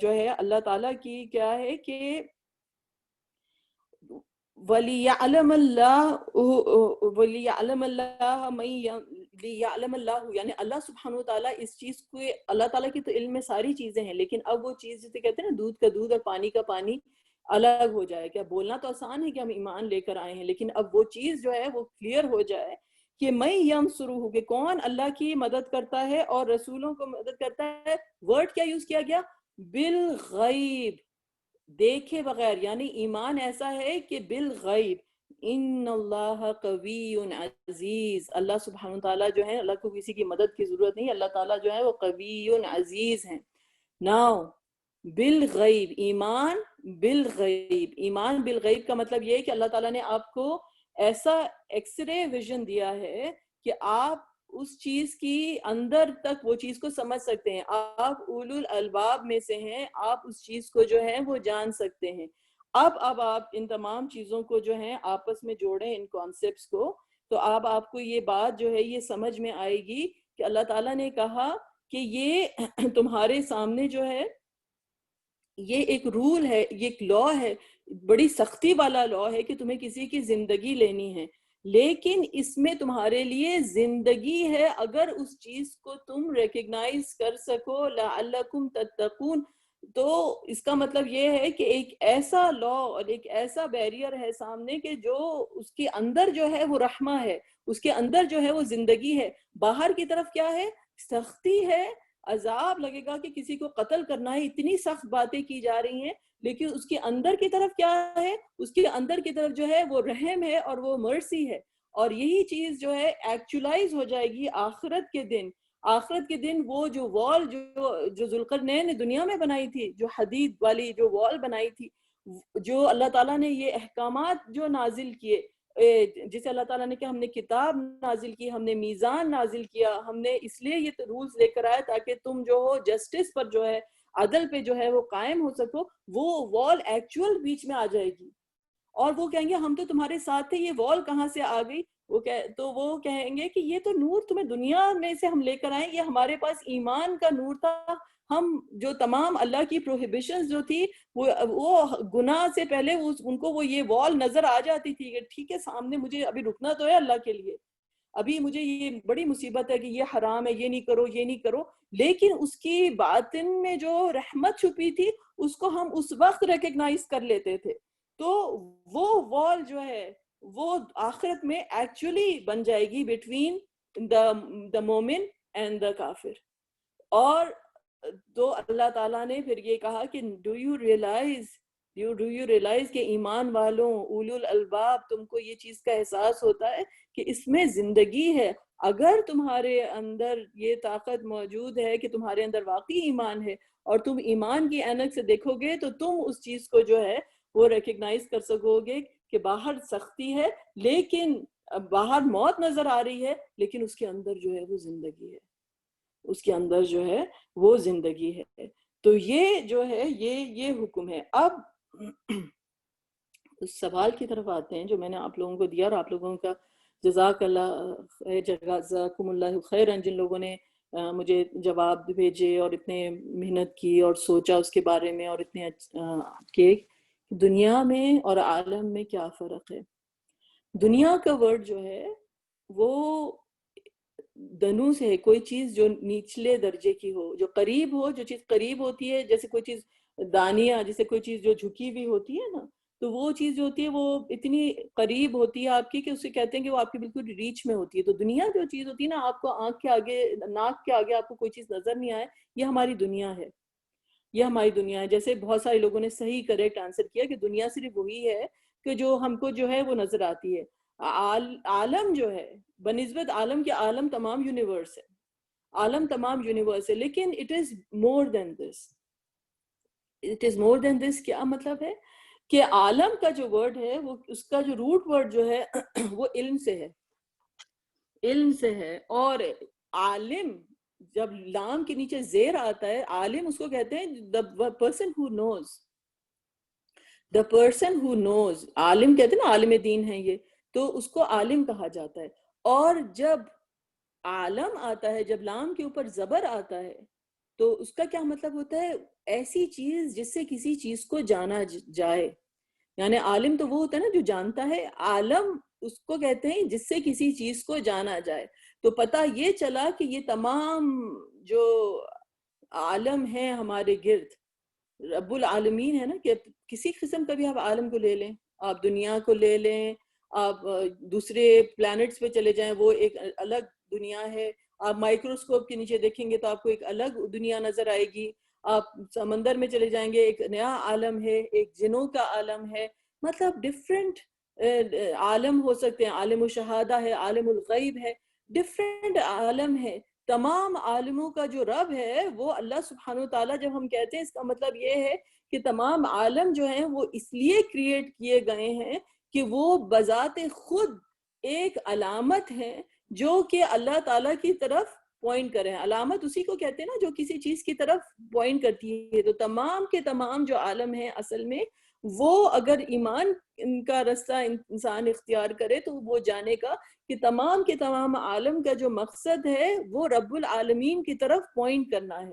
ہے اللہ تعالیٰ کی کیا ہے کہ وَلِيَعْلَمَ اللَّهُ، یعنی اللہ سبحانہ وتعالیٰ اس چیز کو، اللہ تعالیٰ کی تو علم میں ساری چیزیں ہیں، لیکن اب وہ چیز جسے کہتے ہیں نا دودھ کا دودھ اور پانی کا پانی الگ ہو جائے، کیا بولنا تو آسان ہے کہ ہم ایمان لے کر آئے ہیں، لیکن اب وہ چیز جو ہے وہ کلیئر ہو جائے کہ میں ینصرہ، کہ کون اللہ کی مدد کرتا ہے اور رسولوں کو مدد کرتا ہے۔ ورڈ کیا یوز کیا گیا؟ بالغیب، دیکھے بغیر، یعنی ایمان ایسا ہے کہ بالغیب، ان اللہ قوی عزیز، اللہ سبحانہ تعالیٰ جو ہے، اللہ کو کسی کی مدد کی ضرورت نہیں، اللہ تعالیٰ جو ہے وہ قوی عزیز ہیں۔ ناؤ بالغیب، ایمان بالغیب کا مطلب یہ ہے کہ اللہ تعالیٰ نے آپ کو ایسا ایکس رے ویژن دیا ہے کہ آپ اس چیز کی اندر تک وہ چیز کو سمجھ سکتے ہیں، آپ اولو الالباب میں سے ہیں، آپ اس چیز کو جو ہے وہ جان سکتے ہیں۔ اب آپ ان تمام چیزوں کو جو ہیں آپس میں جوڑیں، ان کانسیپٹس کو، تو آپ کو یہ بات جو ہے یہ سمجھ میں آئے گی کہ اللہ تعالیٰ نے کہا کہ یہ تمہارے سامنے جو ہے یہ ایک رول ہے، یہ ایک لا ہے، بڑی سختی والا لا ہے کہ تمہیں کسی کی زندگی لینی ہے، لیکن اس میں تمہارے لیے زندگی ہے اگر اس چیز کو تم ریکگنائز کر سکو لعلکم تتقون. تو اس کا مطلب یہ ہے کہ ایک ایسا لا اور ایک ایسا بیریئر ہے سامنے کہ جو اس کے اندر جو ہے وہ رحمہ ہے، اس کے اندر جو ہے وہ زندگی ہے. باہر کی طرف کیا ہے؟ سختی ہے، عذاب لگے گا کہ کسی کو قتل کرنا ہے، اتنی سخت باتیں کی جا رہی ہیں، لیکن اس کے اندر کی طرف کیا ہے؟ اس کے اندر کی طرف جو ہے وہ رحم ہے اور وہ مرسی ہے. اور یہی چیز جو ہے ایکچولائز ہو جائے گی آخرت کے دن. آخرت کے دن وہ جو وال جو ذوالقرنین نے دنیا میں بنائی تھی، جو حدید والی جو وال بنائی تھی، جو اللہ تعالیٰ نے یہ احکامات جو نازل کیے، جسے اللہ تعالیٰ نے کہ ہم نے کتاب نازل کی، ہم نے میزان نازل کیا، ہم نے اس لیے یہ رولز لے کر آئے تاکہ تم جو ہو جسٹس پر جو ہے، عدل پہ جو ہے وہ قائم ہو سکو. وہ وال ایکچول بیچ میں آ جائے گی اور وہ کہیں گے ہم تو تمہارے ساتھ تھے، یہ وال کہاں سے آ گئی؟ تو وہ کہیں گے کہ یہ تو نور تمہیں دنیا میں سے ہم لے کر آئے، یہ ہمارے پاس ایمان کا نور تھا. ہم جو تمام اللہ کی پروہیبیشنز جو تھی وہ گناہ سے پہلے ان کو وہ یہ وال نظر آ جاتی تھی کہ ٹھیک ہے سامنے مجھے ابھی رکنا تو ہے اللہ کے لیے، ابھی مجھے یہ بڑی مصیبت ہے کہ یہ حرام ہے، یہ نہیں کرو، یہ نہیں کرو. لیکن اس کی باطن میں جو رحمت چھپی تھی اس کو ہم اس وقت ریکگنائز کر لیتے تھے. تو وہ وال جو ہے وہ آخرت میں ایکچولی بن جائے گی بٹوین دا مومن اینڈ دا کافر. اور تو اللہ تعالیٰ نے پھر یہ کہا کہ ڈو یو ریئلائز کہ ایمان والوں، اولو الالباب، تم کو یہ چیز کا احساس ہوتا ہے کہ اس میں زندگی ہے. اگر تمہارے اندر یہ طاقت موجود ہے کہ تمہارے اندر واقعی ایمان ہے اور تم ایمان کی عینک سے دیکھو گے تو تم اس چیز کو جو ہے وہ ریکگنائز کر سکو گے کہ باہر سختی ہے، لیکن باہر موت نظر آ رہی ہے، لیکن اس کے اندر جو ہے وہ زندگی ہے، اس کے اندر جو ہے وہ زندگی ہے. تو یہ جو ہے یہ حکم ہے. اب اس سوال کی طرف آتے ہیں جو میں نے آپ لوگوں کو دیا، اور آپ لوگوں کا جزاک اللہ جزاکم اللہ خیرن، جن لوگوں نے مجھے جواب بھیجے اور اتنے محنت کی اور سوچا اس کے بارے میں، اور اتنے کہ دنیا میں اور عالم میں کیا فرق ہے. دنیا کا ورڈ جو ہے وہ دنو سے ہے، کوئی چیز جو نچلے درجے کی ہو، جو قریب ہو، جو چیز قریب ہوتی ہے، جیسے کوئی چیز دانیہ، جیسے کوئی چیز جو جھکی ہوئی ہوتی ہے نا، تو وہ چیز جو ہوتی ہے وہ اتنی قریب ہوتی ہے آپ کی کہ اسے کہتے ہیں کہ وہ آپ کی بالکل ریچ میں ہوتی ہے. تو دنیا جو چیز ہوتی ہے نا، آپ کو آنکھ کے آگے، ناک کے آگے آپ کو کوئی چیز نظر نہیں آئے، یہ ہماری دنیا ہے، یہ ہماری دنیا ہے. جیسے بہت سارے لوگوں نے صحیح کریکٹ آنسر کیا کہ دنیا صرف وہی ہے کہ جو ہم کو جو ہے وہ نظر آتی ہے. عالم جو ہے بنسبت عالم کے، عالم تمام یونیورس ہے، عالم تمام یونیورس ہے، لیکن it is more than this. It is more than this. کیا مطلب ہے کہ عالم کا جو ورڈ ہے وہ اس کا جو روٹ ورڈ جو ہے وہ علم سے ہے، علم سے ہے. اور عالم جب لام کے نیچے زیر آتا ہے، عالم اس کو کہتے ہیں the person who knows. the person who knows، عالم کہتے ہیں نا، عالم دین ہے یہ، تو اس کو عالم کہا جاتا ہے. اور جب عالم آتا ہے، جب لام کے اوپر زبر آتا ہے، تو اس کا کیا مطلب ہوتا ہے؟ ایسی چیز جس سے کسی چیز کو جانا جائے. یعنی عالم تو وہ ہوتا ہے نا جو جانتا ہے، عالم اس کو کہتے ہیں جس سے کسی چیز کو جانا جائے. تو پتہ یہ چلا کہ یہ تمام جو عالم ہیں ہمارے گرد، رب العالمین ہے نا، کہ کسی قسم کا بھی آپ عالم کو لے لیں، آپ دنیا کو لے لیں، آپ دوسرے پلانٹس پہ چلے جائیں، وہ ایک الگ دنیا ہے. آپ مائکروسکوپ کے نیچے دیکھیں گے تو آپ کو ایک الگ دنیا نظر آئے گی. آپ سمندر میں چلے جائیں گے، ایک نیا عالم ہے، ایک جنوں کا عالم ہے. مطلب ڈفرینٹ عالم ہو سکتے ہیں، عالم الشہادہ ہے، عالم الغیب ہے، ڈفرینٹ عالم ہے. تمام عالموں کا جو رب ہے وہ اللہ سبحانہ وتعالیٰ. جب ہم کہتے ہیں اس کا مطلب یہ ہے کہ تمام عالم جو ہیں وہ اس لیے کریٹ کیے گئے ہیں کہ وہ بذات خود ایک علامت ہے جو کہ اللہ تعالیٰ کی طرف پوائنٹ کرے ہیں. علامت اسی کو کہتے ہیں نا جو کسی چیز کی طرف پوائنٹ کرتی ہے. تو تمام کے تمام جو عالم ہیں اصل میں وہ اگر ایمان کا راستہ انسان اختیار کرے تو وہ جانے گا کہ تمام کے تمام عالم کا جو مقصد ہے وہ رب العالمین کی طرف پوائنٹ کرنا ہے.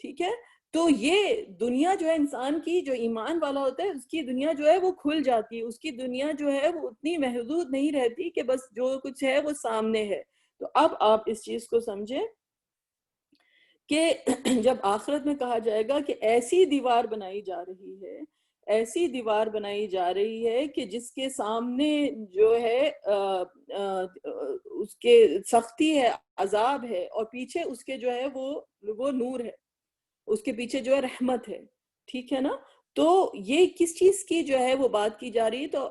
ٹھیک ہے, تو یہ دنیا جو ہے انسان کی, جو ایمان والا ہوتا ہے اس کی دنیا جو ہے وہ کھل جاتی ہے, اس کی دنیا جو ہے وہ اتنی محدود نہیں رہتی کہ بس جو کچھ ہے وہ سامنے ہے. تو اب آپ اس چیز کو سمجھیں کہ جب آخرت میں کہا جائے گا کہ ایسی دیوار بنائی جا رہی ہے, ایسی دیوار بنائی جا رہی ہے کہ جس کے سامنے جو ہے اس کے سختی ہے, عذاب ہے, اور پیچھے اس کے جو ہے وہ نور ہے, اس کے پیچھے جو ہے رحمت ہے. ٹھیک ہے نا, تو یہ کس چیز کی جو ہے وہ بات کی جا رہی ہے. تو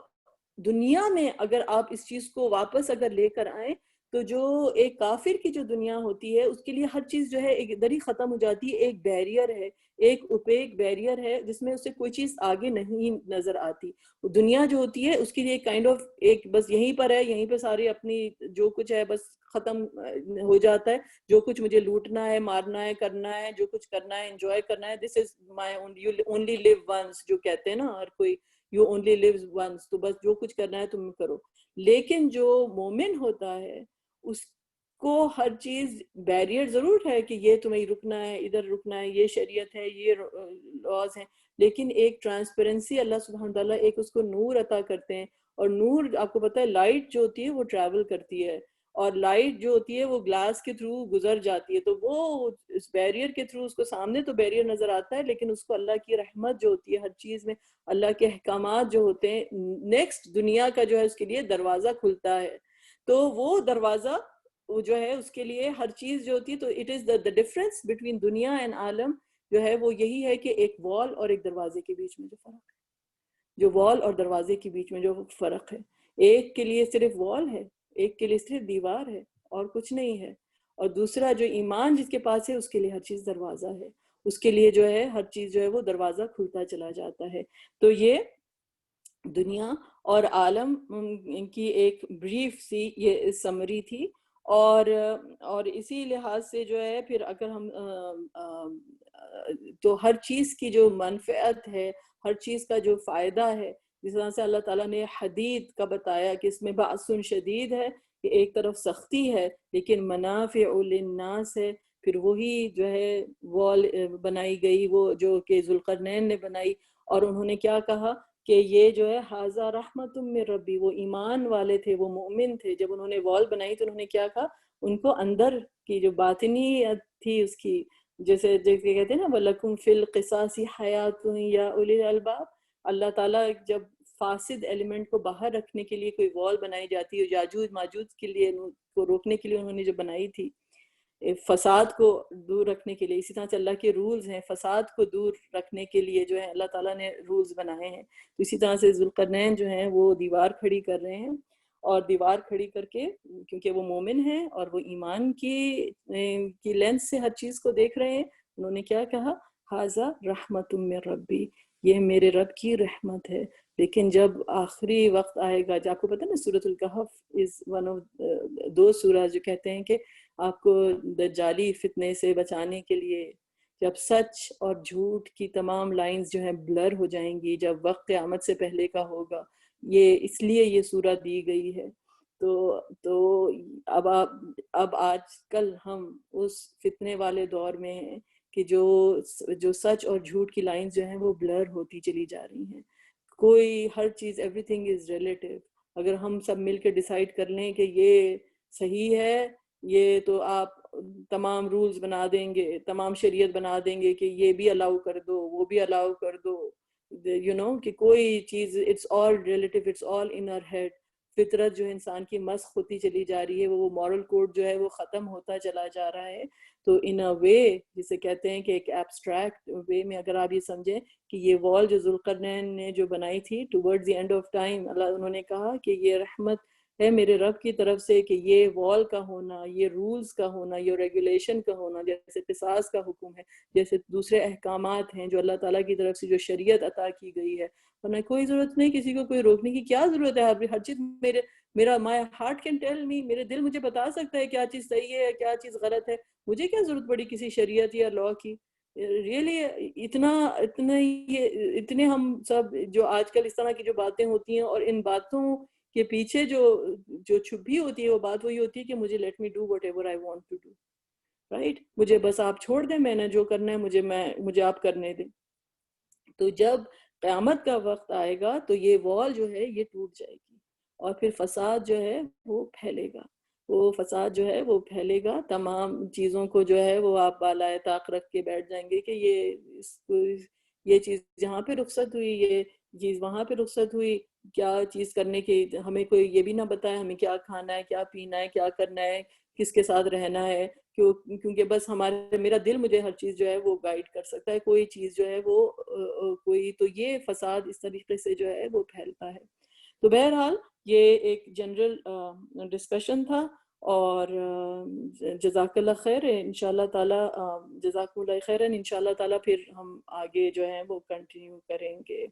دنیا میں اگر آپ اس چیز کو واپس اگر لے کر آئیں تو جو ایک کافر کی جو دنیا ہوتی ہے اس کے لیے ہر چیز جو ہے ایک ادھر ہی ختم ہو جاتی ہے, ایک بیریئر ہے, ایک اوپیک بیریئر ہے جس میں اسے کوئی چیز آگے نہیں نظر آتی. دنیا جو ہوتی ہے اس کے لیے کائنڈ آف ایک بس یہیں پر ہے, یہیں پہ ساری اپنی جو کچھ ہے بس ختم ہو جاتا ہے. جو کچھ مجھے لوٹنا ہے, مارنا ہے, کرنا ہے, جو کچھ کرنا ہے, انجوائے کرنا ہے, this is my you only live once جو کہتے ہیں نا ہر کوئی, یو اونلی لیو ونس, تو بس جو کچھ کرنا ہے تم کرو. لیکن جو مومن ہوتا ہے اس کو ہر چیز بیریئر ضرور ہے کہ یہ تمہیں رکنا ہے, ادھر رکنا ہے, یہ شریعت ہے, یہ لاز ہیں, لیکن ایک ٹرانسپیرنسی اللہ سبحانہ تعالیٰ ایک اس کو نور عطا کرتے ہیں. اور نور آپ کو پتہ ہے لائٹ جو ہوتی ہے وہ ٹریول کرتی ہے, اور لائٹ جو ہوتی ہے وہ گلاس کے تھرو گزر جاتی ہے, تو وہ اس بیریئر کے تھرو اس کو سامنے تو بیریئر نظر آتا ہے لیکن اس کو اللہ کی رحمت جو ہوتی ہے ہر چیز میں, اللہ کے احکامات جو ہوتے ہیں, نیکسٹ دنیا کا جو ہے اس کے لیے دروازہ کھلتا ہے. تو وہ دروازہ وہ جو ہے اس کے لیے ہر چیز جو ہوتی ہے, تو it is the difference between دنیا اینڈ عالم جو ہے وہ یہی ہے کہ ایک وال اور ایک دروازے کے بیچ میں جو فرق ہے, جو وال اور دروازے کے بیچ میں جو فرق ہے, ایک کے لیے صرف وال ہے, ایک کے لیے صرف دیوار ہے اور کچھ نہیں ہے, اور دوسرا جو ایمان جس کے پاس ہے اس کے لیے ہر چیز دروازہ ہے, اس کے لیے جو ہے ہر چیز جو ہے وہ دروازہ کھلتا چلا جاتا ہے. تو یہ دنیا اور عالم کی ایک بریف سی یہ سمری تھی. اور اسی لحاظ سے جو ہے پھر اگر ہم تو ہر چیز کی جو منفعت ہے, ہر چیز کا جو فائدہ ہے, جس طرح سے اللہ تعالیٰ نے حدید کا بتایا کہ اس میں بأس شدید ہے, کہ ایک طرف سختی ہے لیکن منافع للناس ہے. پھر وہی جو ہے وال بنائی گئی وہ جو کہ ذوالقرنین نے بنائی, اور انہوں نے کیا کہا کہ یہ جو ہے ھذا رحمت من ربی, وہ ایمان والے تھے, وہ مومن تھے. جب انہوں نے وال بنائی تو انہوں نے کیا کہا, ان کو اندر کی جو باطنیت تھی اس کی, جیسے کہتے ہیں نا وَلَكُمْ فِي الْقِصَاصِ حَيَاتٌ يَا أُولِي الْأَلْبَابِ, اللہ تعالیٰ جب فاسد ایلیمنٹ کو باہر رکھنے کے لیے کوئی وال بنائی جاتی ہے, یاجوج ماجوج کے لیے کو روکنے کے لیے انہوں نے جو بنائی تھی, فساد کو دور رکھنے کے لیے, اسی طرح سے اللہ کے رولز ہیں فساد کو دور رکھنے کے لیے جو ہے اللہ تعالیٰ نے رولز بنائے ہیں. تو اسی طرح سے ذوالقرنین جو ہیں وہ دیوار کھڑی کر رہے ہیں, اور دیوار کھڑی کر کے کیونکہ وہ مومن ہیں اور وہ ایمان کی لینس سے ہر چیز کو دیکھ رہے ہیں, انہوں نے کیا کہا, ھذا رحمت من ربی, یہ میرے رب کی رحمت ہے. لیکن جب آخری وقت آئے گا, جو آپ کو پتہ ہے نا سورۃ الکہف از ون آف دو سورہ جو کہتے ہیں کہ آپ کو دجالی فتنے سے بچانے کے لیے, جب سچ اور جھوٹ کی تمام لائنز جو ہیں بلر ہو جائیں گی, جب وقت قیامت سے پہلے کا ہوگا, یہ اس لیے یہ سورہ دی گئی ہے. تو اب آج کل ہم اس فتنے والے دور میں ہیں کہ جو سچ اور جھوٹ کی لائنز جو ہیں وہ بلر ہوتی چلی جا رہی ہیں. کوئی ہر چیز ایوری تھنگ از ریلیٹیو. اگر ہم سب مل کے ڈیسائیڈ کر لیں کہ یہ صحیح ہے, یہ تو آپ تمام رولز بنا دیں گے, تمام شریعت بنا دیں گے کہ یہ بھی الاؤ کر دو, وہ بھی الاؤ کر دو, کہ کوئی چیز it's all relative, it's all in our head. فطرت جو انسان کی مسخ ہوتی چلی جا رہی ہے, وہ مورل کوڈ جو ہے وہ ختم ہوتا چلا جا رہا ہے. تو ان اے وے جسے کہتے ہیں کہ ایک ایبسٹریکٹ وے میں اگر آپ یہ سمجھیں کہ یہ وال جو ذوالقرنین نے جو بنائی تھی towards the end of time, انہوں نے کہا کہ یہ رحمت ہے میرے رب کی طرف سے کہ یہ وال کا ہونا, یہ رولز کا ہونا, یہ ریگولیشن کا ہونا, جیسے قصاص کا حکم ہے, جیسے دوسرے احکامات ہیں جو اللہ تعالیٰ کی طرف سے جو شریعت عطا کی گئی ہے, ورنہ کوئی ضرورت نہیں, کسی کو کوئی روکنے کی کیا ضرورت ہے. ہر چیز میرا my heart can tell me, میرے دل مجھے بتا سکتا ہے کیا چیز صحیح ہے کیا چیز غلط ہے. مجھے کیا ضرورت پڑی کسی شریعت یا لاء کی. ریئلی اتنے ہم سب جو آج کل اس طرح کی جو باتیں ہوتی ہیں، اور ان باتوں کے پیچھے جو چھپی ہوتی ہے وہ بات وہی ہوتی ہے کہ مجھے let me do whatever I want to do, right, مجھے بس آپ چھوڑ دیں، میں نے جو کرنا ہے مجھے آپ کرنے دیں. تو جب قیامت کا وقت آئے گا تو یہ وال جو ہے یہ ٹوٹ جائے گی، اور پھر فساد جو ہے وہ پھیلے گا، وہ فساد جو ہے وہ پھیلے گا، تمام چیزوں کو جو ہے وہ آپ بالائے طاق رکھ کے بیٹھ جائیں گے کہ یہ چیز یہاں پہ رخصت ہوئی، یہ چیز وہاں پہ رخصت ہوئی، کیا چیز کرنے کی ہمیں کوئی یہ بھی نہ بتائے ہمیں کیا کھانا ہے، کیا پینا ہے، کیا کرنا ہے، کس کے ساتھ رہنا ہے، کیونکہ بس میرا دل مجھے ہر چیز جو ہے وہ گائیڈ کر سکتا ہے، کوئی چیز جو ہے وہ کوئی تو یہ فساد اس طریقے سے جو ہے وہ پھیلتا ہے. تو بہرحال یہ ایک جنرل ڈسکشن تھا، اور جزاک اللہ خیر، انشاءاللہ تعالی جزاک اللہ خیرن، انشاءاللہ تعالی پھر ہم آگے جو ہیں وہ کنٹینیو کریں گے.